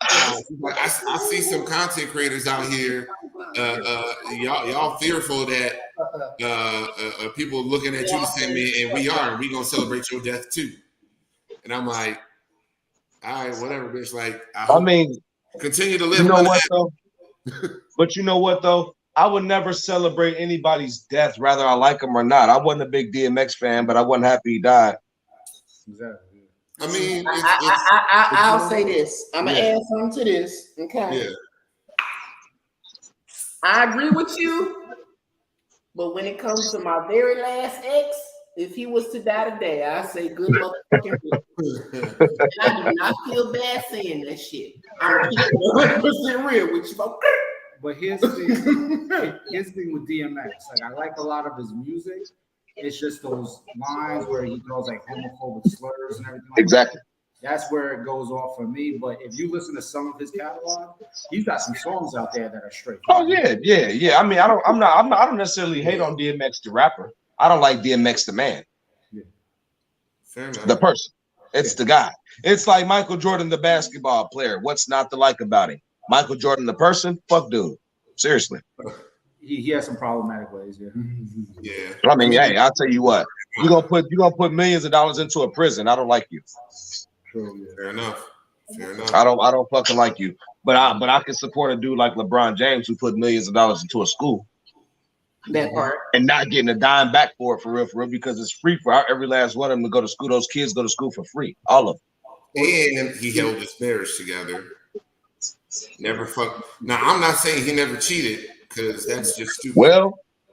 I see some content creators out here. Y'all fearful that people looking at you the same way, and we gonna celebrate your death too. And I'm like, all right, whatever, bitch. Like, I mean, continue to live. You know what though? But you know what though? I would never celebrate anybody's death, whether I like him or not. I wasn't a big DMX fan, but I wasn't happy he died. Exactly. I mean, I'll say this. I'm gonna add something to this. Okay. Yeah. I agree with you, but when it comes to my very last ex, If he was to die today, I say good motherfucking real. And I do not feel bad saying that shit. I'm gonna keep it 100% real with you. But here's the thing. Here's the thing with DMX. Like I like a lot of his music. It's just those lines where he throws like homophobic slurs and everything. Like Exactly. That's where it goes off for me. But if you listen to some of his catalog, he's got some songs out there that are straight. Oh yeah. I mean, I don't necessarily hate on DMX the rapper. I don't like DMX the man. Yeah. Fair enough. The person. It's the guy. It's like Michael Jordan, the basketball player. What's not to like about him? Michael Jordan, the person? Fuck dude. Seriously. He has some problematic ways, yeah. Yeah. I mean, hey, I'll tell you what. You're gonna put millions of dollars into a prison. I don't like you. True, yeah. Fair enough. I don't fucking like you. But I can support a dude like LeBron James who put millions of dollars into a school. That part. And not getting a dime back for it for real, because it's free for every last one of them to go to school. Those kids go to school for free. All of them. And he held his marriage together. Never fuck. Now I'm not saying he never cheated because that's just stupid.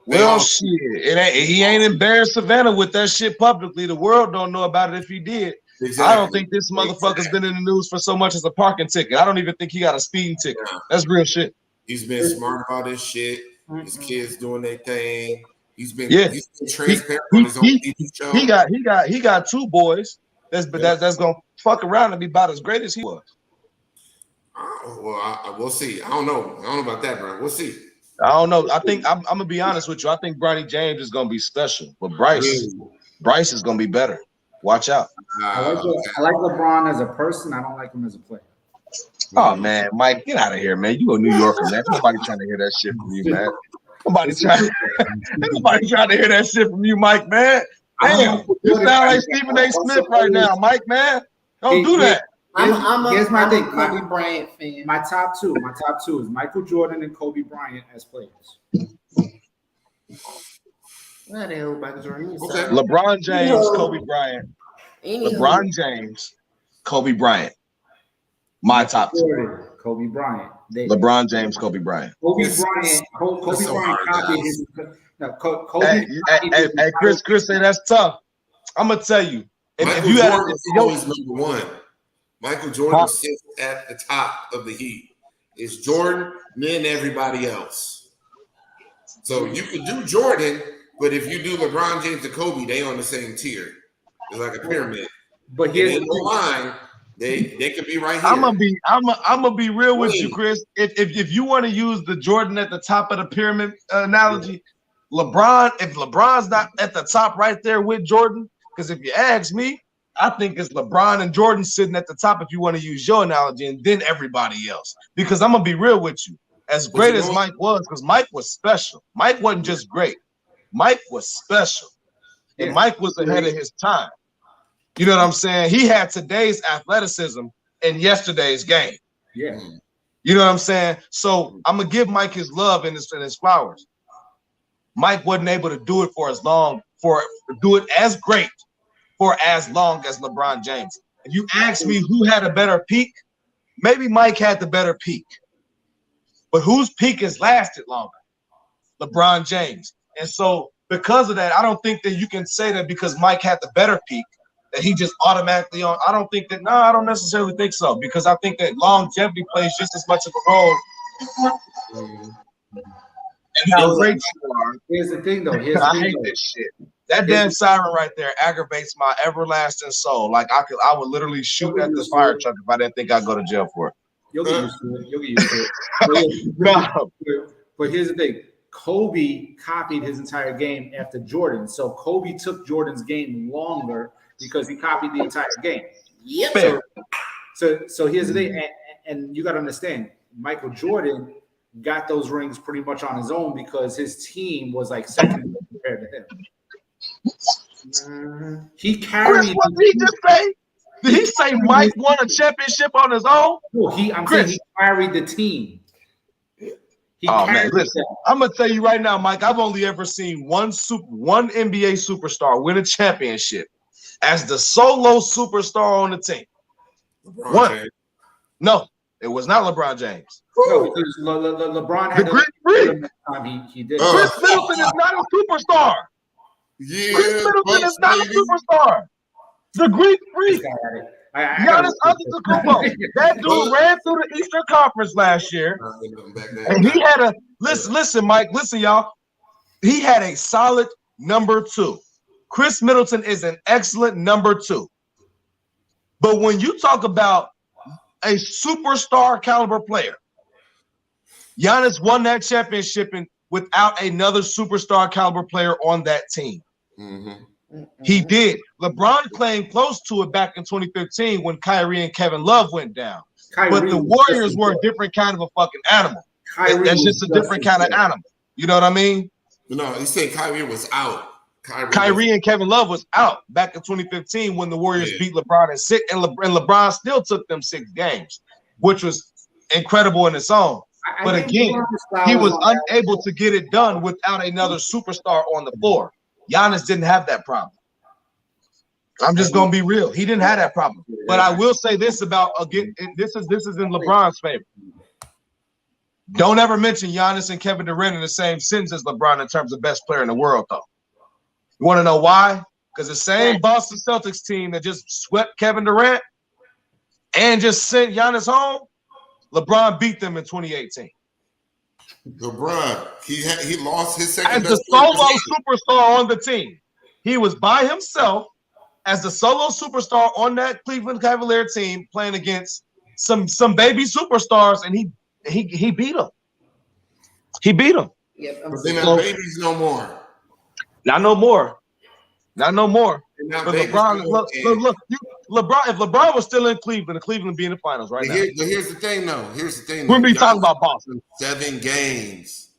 Well, shit. He ain't embarrassed Savannah with that shit publicly. The world don't know about it if he did. Exactly. I don't think this motherfucker's been in the news for so much as a parking ticket. I don't even think he got a speeding ticket. Yeah. That's real shit. He's been smart about his shit. His kids doing their thing. He's been transparent on his own TV show. He got two boys that's gonna fuck around and be about as great as he was. We'll see. I don't know about that, bro. We'll see. I don't know. I think I'm gonna be honest with you. I think Bronny James is gonna be special, but Bryce is gonna be better. Watch out. I like LeBron as a person. I don't like him as a player. Oh man, Mike, get out of here, man. You a New Yorker, man. Nobody trying to hear that shit from you, man. Nobody trying to hear that shit from you, Mike, man. Damn, you sound like Stephen A. Smith right now, Mike, man. Don't do that. Here's my thing. Kobe Bryant fan. My top two is Michael Jordan and Kobe Bryant as players. What the hell, Michael Jordan? Okay. LeBron James, Kobe Bryant. LeBron James, Kobe Bryant. My top two. Kobe Bryant. LeBron James, Kobe Bryant. Kobe Bryant copied his. Hey, Chris, say that's tough. I'm gonna tell you. If you had always number one. Michael Jordan sits at the top of the heap. It's Jordan, then everybody else. So you could do Jordan, but if you do LeBron James and Kobe, they on the same tier. It's like a pyramid. But here's the line. They could be right here. I'm gonna be real with you, Chris. If you want to use the Jordan at the top of the pyramid analogy, if LeBron's not at the top right there with Jordan, because if you ask me, I think it's LeBron and Jordan sitting at the top if you want to use your analogy, and then everybody else. Because I'm gonna be real with you. As great as Mike was, because Mike was special. Mike wasn't just great. Mike was special. And Mike was ahead of his time. You know what I'm saying? He had today's athleticism in yesterday's game. Yeah. You know what I'm saying? So I'm gonna give Mike his love and his flowers. Mike wasn't able to do it do it as great for as long as LeBron James. If you ask me who had a better peak, maybe Mike had the better peak. But whose peak has lasted longer? LeBron James. And so because of that, I don't think that you can say that because Mike had the better peak, that he just automatically on. I don't necessarily think so, because I think that longevity plays just as much of a role. And how great you are. Here's the thing, though. I hate this shit. That damn siren right there aggravates my everlasting soul. Like I would literally shoot at this fire truck if I didn't think I'd go to jail for it. You'll get used to it. But here's the thing. Kobe copied his entire game after Jordan. So Kobe took Jordan's game longer because he copied the entire game. Yep. So here's the thing. And you got to understand, Michael Jordan got those rings pretty much on his own because his team was like second compared to him. He carried. What did he just say? Did he say Mike won a championship on his own? No, I'm saying he carried the team. Man, listen, I'm gonna tell you right now, Mike. I've only ever seen one NBA superstar win a championship as the solo superstar on the team. One. No, it was not LeBron James. No, because LeBron had the Greek Freak. He did. Chris Middleton is not a superstar. Yeah, Chris Middleton is not baby. a superstar. The Greek freak. Giannis Antetokounmpo. That dude ran through the Eastern Conference last year, and he had a listen, Mike. Listen, y'all. He had a solid number 2. Chris Middleton is an excellent number 2. But when you talk about a superstar caliber player, Giannis won that championship without another superstar caliber player on that team. Mm-hmm. He did. LeBron claimed close to it back in 2015 when Kyrie and Kevin Love went down. But the Warriors were a different kind of a fucking animal. That's just a different kind of animal. You know what I mean? No, he said Kyrie was out. Kyrie and Kevin Love was out back in 2015 when the Warriors beat LeBron in 6, and LeBron still took them 6 games, which was incredible in its own. But again, he was unable to get it done without another superstar on the floor. Giannis didn't have that problem. I'm just gonna be real. He didn't have that problem. But I will say this about again, this is in LeBron's favor. Don't ever mention Giannis and Kevin Durant in the same sentence as LeBron in terms of best player in the world, though. You want to know why? Because the same Boston Celtics team that just swept Kevin Durant and just sent Giannis home, LeBron beat them in 2018. LeBron, he lost his second as best the solo superstar on the team. He was by himself as the solo superstar on that Cleveland Cavalier team playing against some baby superstars, and he beat them. He beat them. Yep, but they're not babies no more. Not no more. Not no more. But LeBron, look, LeBron. If LeBron was still in Cleveland, Cleveland would be in the finals right now. But here's the thing, though. We'll be talking about Boston. 7 games.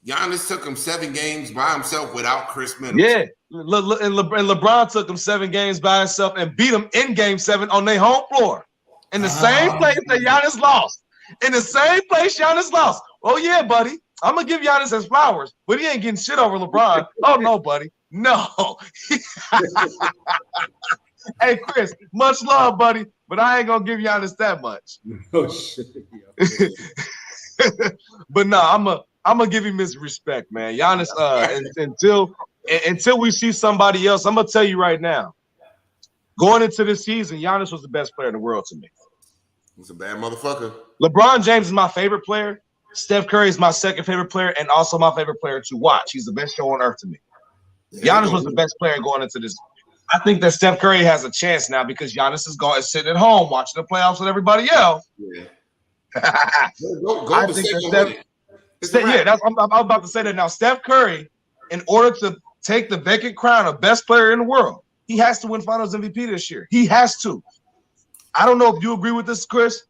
Giannis took him 7 games by himself without Chris Middleton. Yeah, and LeBron took him 7 games by himself and beat him in Game 7 on their home floor, in the same place that Giannis lost. In the same place Giannis lost. Oh yeah, buddy. I'm gonna give Giannis his flowers, but he ain't getting shit over LeBron. Oh no, buddy. No. Hey, Chris, much love, buddy, but I ain't gonna give Giannis that much. Oh shit. But no, I'm gonna give him his respect, man. Giannis, until we see somebody else, I'm gonna tell you right now. Going into this season, Giannis was the best player in the world to me. He's a bad motherfucker. LeBron James is my favorite player. Steph Curry is my second favorite player, and also my favorite player to watch. He's the best show on earth to me. Giannis was the best player going into this. I think that Steph Curry has a chance now because Giannis is sitting at home watching the playoffs with everybody else. Yeah. I think that I'm about to say that now. Steph Curry, in order to take the vacant crown of best player in the world, he has to win Finals MVP this year. He has to. I don't know if you agree with this, Chris,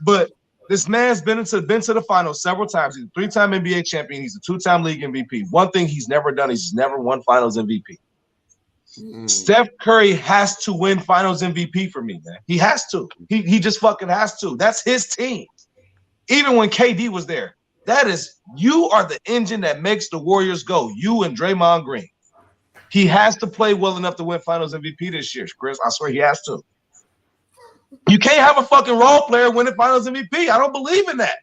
but this man's been to the finals several times. He's a 3-time NBA champion. He's a 2-time league MVP. One thing he's never done is he's never won Finals MVP. Steph Curry has to win Finals MVP for me, man. He has to. He just fucking has to. That's his team. Even when KD was there, you are the engine that makes the Warriors go. You and Draymond Green. He has to play well enough to win Finals MVP this year, Chris. I swear he has to. You can't have a fucking role player winning Finals MVP. I don't believe in that.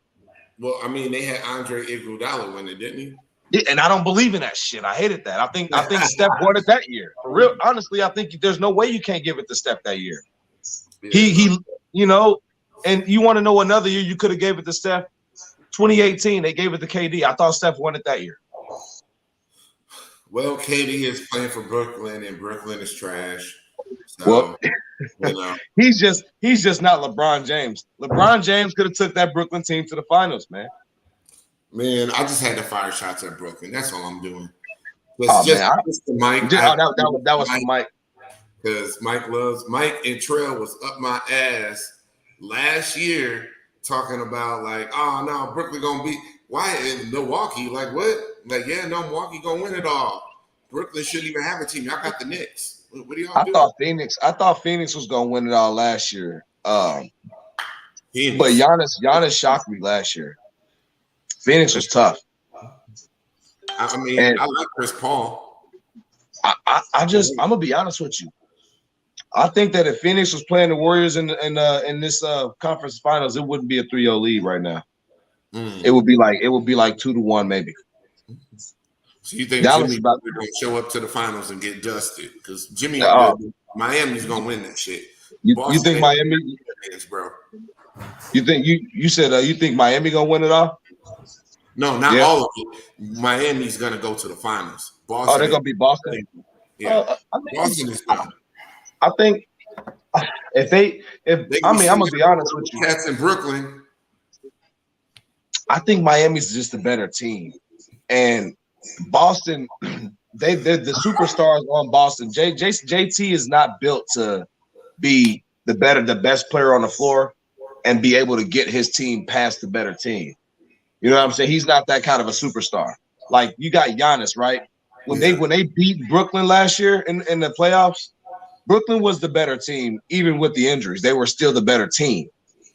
Well, I mean, they had Andre Iguodala win it, didn't he? Yeah, and I don't believe in that shit. I hated that. I think Steph won it that year. For real, honestly, I think there's no way you can't give it to Steph that year. Yeah. He, and you want to know another year you could have gave it to Steph? 2018, they gave it to KD. I thought Steph won it that year. Well, KD is playing for Brooklyn, and Brooklyn is trash. So, he's just not LeBron James. LeBron James could have took that Brooklyn team to the finals, man. Man, I just had to fire shots at Brooklyn. That's all I'm doing. Mike. That was for Mike. Because Mike and Trell was up my ass last year talking about like, oh no, Brooklyn gonna beat why in Milwaukee? Like what? Like, yeah, no, Milwaukee gonna win it all. Brooklyn shouldn't even have a team. Y'all got the Knicks. What do y'all doing? I thought Phoenix was gonna win it all last year. But Giannis shocked me last year. Phoenix was tough. I mean, I like Chris Paul. I'm gonna be honest with you. I think that if Phoenix was playing the Warriors in this conference finals, it wouldn't be a 3-0 lead right now. It would be like 2-1 maybe. So you think Dallas Jimmy about going to show up to the finals and get dusted? Because Jimmy, Miami's going to win that shit. you think Miami? Bro. You think you said you think Miami gonna win it all? No, not all of it. Miami's going to go to the finals. Boston. They're gonna be Boston. Yeah, Boston is done. I think if I'm gonna be honest with you. Cats in Brooklyn. I think Miami's just a better team, and Boston, they're the superstars on Boston. JT is not built to be the best player on the floor and be able to get his team past the better team. You know what I'm saying? He's not that kind of a superstar. Like you got Giannis, right? When they beat Brooklyn last year in the playoffs, Brooklyn was the better team, even with the injuries. They were still the better team.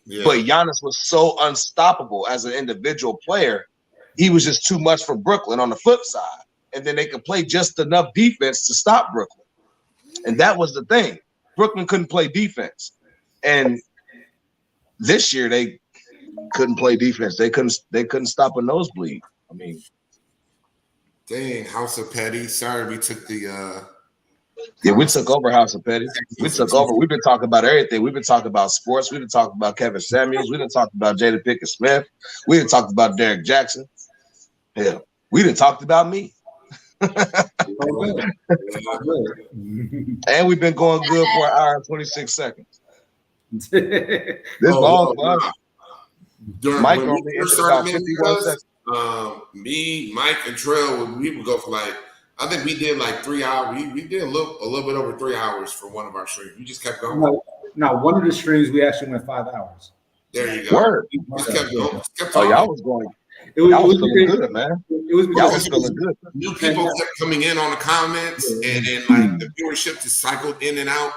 Yeah. But Giannis was so unstoppable as an individual player. He was just too much for Brooklyn on the flip side. And then they could play just enough defense to stop Brooklyn. And that was the thing. Brooklyn couldn't play defense. And this year they couldn't play defense. They couldn't stop a nosebleed. I mean, dang, House of Petty. Sorry we took the we took over House of Petty. We took over. We've been talking about everything. We've been talking about sports. We've been talking about Kevin Samuels. We've been talking about Jada Pinkett Smith. We didn't talk about Derek Jackson. Yeah, we didn't talk about me. And we've been going good for an hour and 26 seconds. This long, Mike when we first started me, Mike, and Trell, we would go for like, I think we did like 3 hours. We did a little bit over 3 hours for one of our streams. We just kept going. No, one of the streams we actually went 5 hours. There you go. Word. We just kept going. Y'all was going. Y'all was feeling good, man. Y'all was feeling good. New people kept coming in on the comments, and then like the viewership just cycled in and out,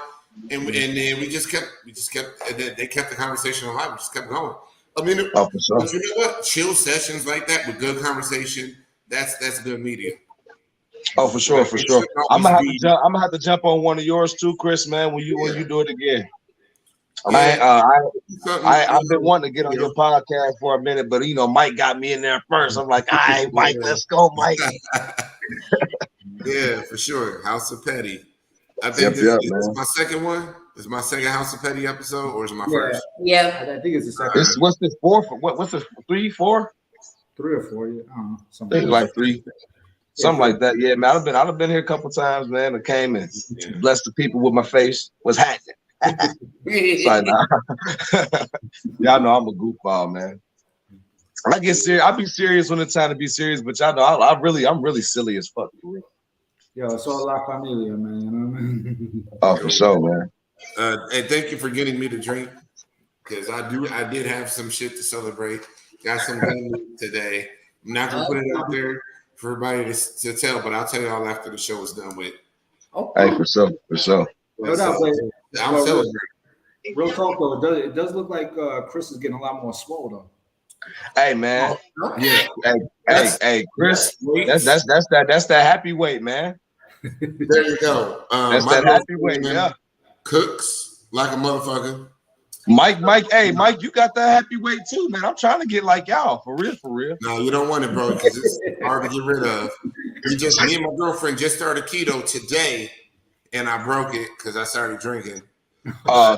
and then we just kept, and then they kept the conversation alive. We just kept going. I mean, for sure. But you know what? Chill sessions like that with good conversation. That's good media. Oh, for sure, for sure. I'm gonna have to jump on one of yours too, Chris. Man, when you do it again. I've been wanting to get on your podcast for a minute, but Mike got me in there first. I'm like, all right, Mike, let's go, Mike. Yeah, for sure. House of Petty. I think this is my second one. Is my second House of Petty episode, or is it my first? Yeah, I think it's the second. What's this fourth? What's this 3, 4? 3 or 4. Yeah, I don't know. Something like 3. Something like that. Yeah, man. I've been here a couple times, man. I came and blessed the people with my face. Was hacking. Like, y'all know I'm a goofball, man. I get serious. I be serious when it's time to be serious, but y'all know I'm really silly as fuck. Yo, it's all la familia, man. You know what I mean? Oh, for sure, man. And thank you for getting me to drink, because I did have some shit to celebrate. Got some today. I'm not gonna put it out there for everybody to tell, but I'll tell you all after the show is done with. Hey, for sure. I'm celebrating. Real talk though, it does look like Chris is getting a lot more swole though. Hey man, hey Chris, that's that happy weight, man. There you go. That's that happy weight, yeah. Cooks like a motherfucker. Mike, hey, Mike, you got that happy weight too, man. I'm trying to get like y'all, for real. No, you don't want it, bro, because it's hard to get rid of. Me and my girlfriend just started keto today, and I broke it because I started drinking. Oh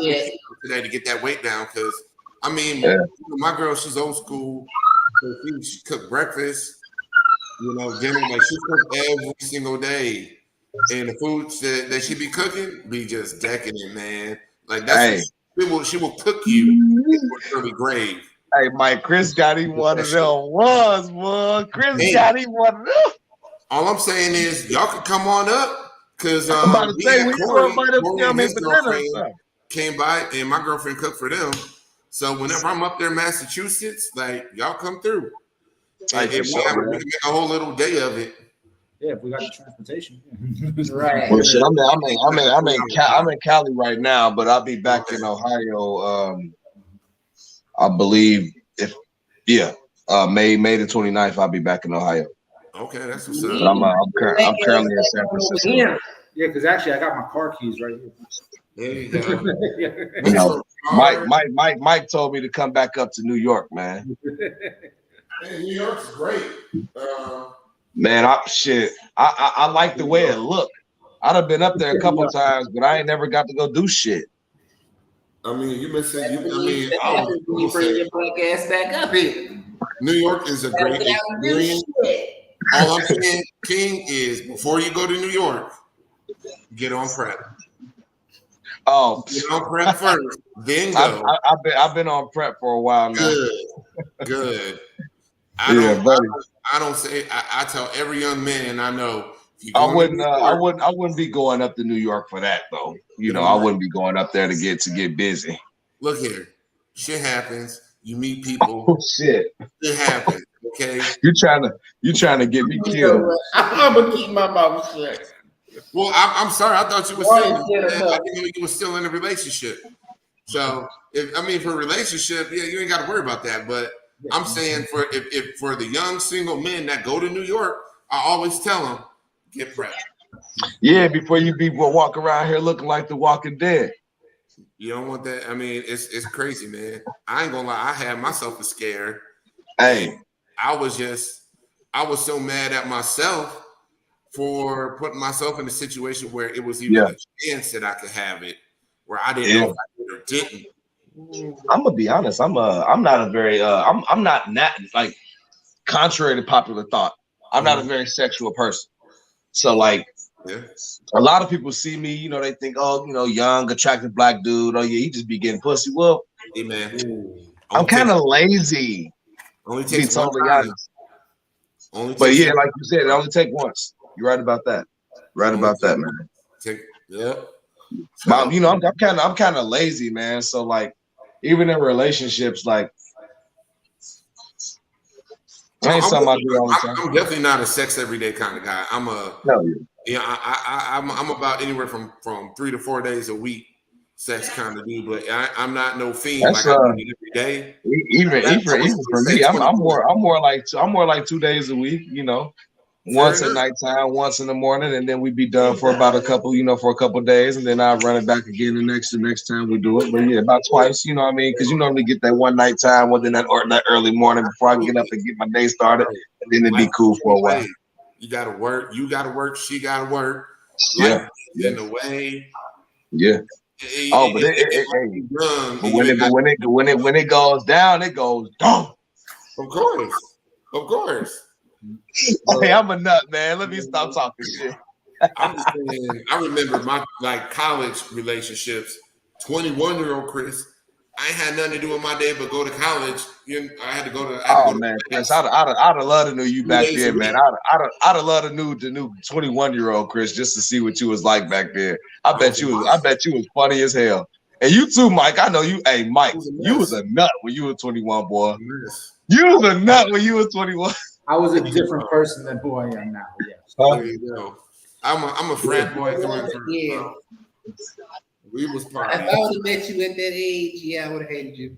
shit! Today to get that weight down, because I mean, my girl, she's old school. So she cooked breakfast, dinner, like she cooked every single day, and the foods that she be cooking be just decadent, man. Like that's she will cook you in early grave. Hey, Mike, Chris got him one of them ones, boy. Chris got him one of them. All I'm saying is, y'all can come on up, because I'm about to say Corey and his girlfriend came by, and my girlfriend cooked for them. So whenever I'm up there in Massachusetts, like y'all come through. And we can make a whole little day of it. Yeah, if we got the transportation. Right. Well, shit, I'm in Cali right now, but I'll be back in Ohio. I believe May the 29th. I'll be back in Ohio. Okay, that's what's up. But I'm currently in San Francisco. Yeah, because actually I got my car keys right here. There you go. Mike told me to come back up to New York, man. Hey, New York's great. Man, I like the way it looked. I'd have been up there a couple times, but I ain't never got to go do shit. I mean, you missing. You bring your black ass back up here. New York is a great experience. All I'm saying, King, is before you go to New York, get on prep. Oh, get on prep first, then go. I've been on prep for a while now. Good. I don't say. I tell every young man I know. I wouldn't be going up to New York for that though. You know, I wouldn't be going up there to get busy. Look here, shit happens. You meet people. Oh shit. It happens. Okay. You trying to get me killed. I'm gonna keep my mouth shut. Well, I'm sorry. I thought you were still in a relationship. So for a relationship, yeah, you ain't got to worry about that. But I'm saying for the young single men that go to New York, I always tell them, get prepped. Yeah, before you walk around here looking like the Walking Dead. You don't want that. I mean, it's crazy, man. I ain't gonna lie. I had myself a scare. Hey, I was so mad at myself for putting myself in a situation where it was even a chance that I could have it, where I didn't know if I did or didn't. I'm gonna be honest. I'm not a very I'm not like, contrary to popular thought, I'm not a very sexual person. So like, a lot of people see me, you know, they think, oh, you know, young, attractive black dude. Oh yeah, he just be getting pussy. Well, hey, man, I'm kind of lazy. Only takes to be totally honest. But yeah, like you said, it only take once. You're right about that. Right about that, man. But, you know, I'm kind of lazy, man. So like, even in relationships, like, ain't something I do all the time. I'm definitely not a sex everyday kind of guy. I'm about anywhere from 3 to 4 days a week sex kind of dude, but I'm not no fiend. Like I do it every day. Even for me, I'm more like 2 days a week. You know, once at nighttime, once in the morning, and then we be done for about a couple days, and then I run it back again the next time we do it. But yeah, about twice. You know what I mean? Because you normally get that one nighttime within that early morning before I can get up and get my day started, and then it'd be cool for a while. You gotta work. You gotta work. She gotta work. Yeah. In the way. Yeah. Oh, but when it goes down, it goes down. Of course. Hey, I'm a nut, man. Let me stop talking shit. I'm just saying, I remember my college relationships. 21-year-old Chris, I ain't had nothing to do with my day but go to college. I had to go to. Man, Chris, I'd have loved to know you back there, man. I'd have loved to know the new 21-year-old Chris just to see what you was like back there. I bet you was funny as hell. And you too, Mike. I know you. Hey, Mike, you was a nut when you were 21, boy. You was a nut when you were 21. I was a different person than who I am now. Yes. There you go. I'm a frat boy through and through. Yeah. We was partying. If I would have met you at that age, yeah, I would have hated you.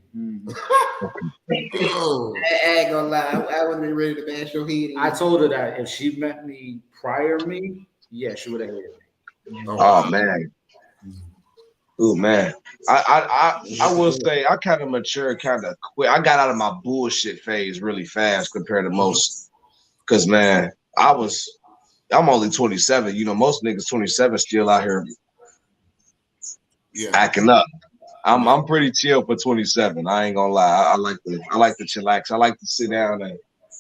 I ain't gonna lie. I wouldn't been ready to bash your head. I told her that if she met me prior to me, yeah, she would have hated me. Oh man. Oh man. I will say I kind of matured kind of quick. I got out of my bullshit phase really fast compared to most. Cause man, I'm only 27. You know, most niggas 27 still out here acting up. I'm pretty chill for 27. I ain't gonna lie. I like to chillax. I like to sit down and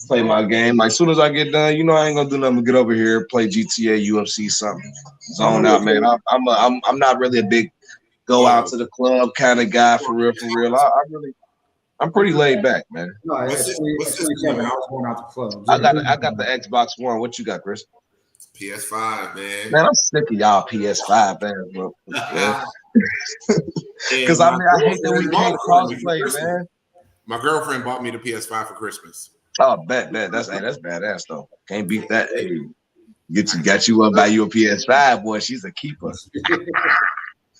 play my game. Like, as soon as I get done, you know, I ain't gonna do nothing but get over here, play GTA, UFC, something. Zone out, man. I'm not really a big go out to the club kind of guy for real. I'm pretty laid back, man. No, what's this? I was going out the club. I got the Xbox One. What you got, Chris? PS5, man. Man, I'm sick of y'all PS5, man, bro. Because I hate that we can't crossplay, man. My girlfriend bought me the PS5 for Christmas. Oh, bet. That's badass though. Can't beat that. Hey, got you up by your PS5, boy. She's a keeper.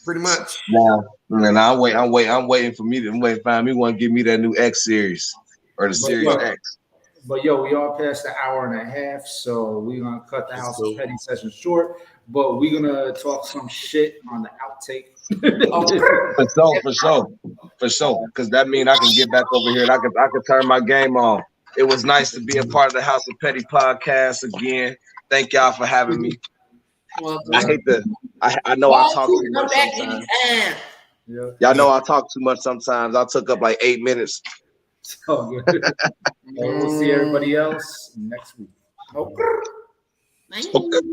Pretty much. Yeah. And I'm waiting for me to find me one. Give me that new X series or the Series X. But yo, we are past the hour and a half, so we're gonna cut the House of Petty session short. But we're gonna talk some shit on the outtake. For sure. Because that means I can get back over here and I can turn my game on. It was nice to be a part of the House of Petty podcast again. Thank y'all for having me. Well, I hate to. I know I talk too much sometimes. Yeah. Y'all know I talk too much sometimes. I took up like 8 minutes. So good. We'll see everybody else next week. Okay.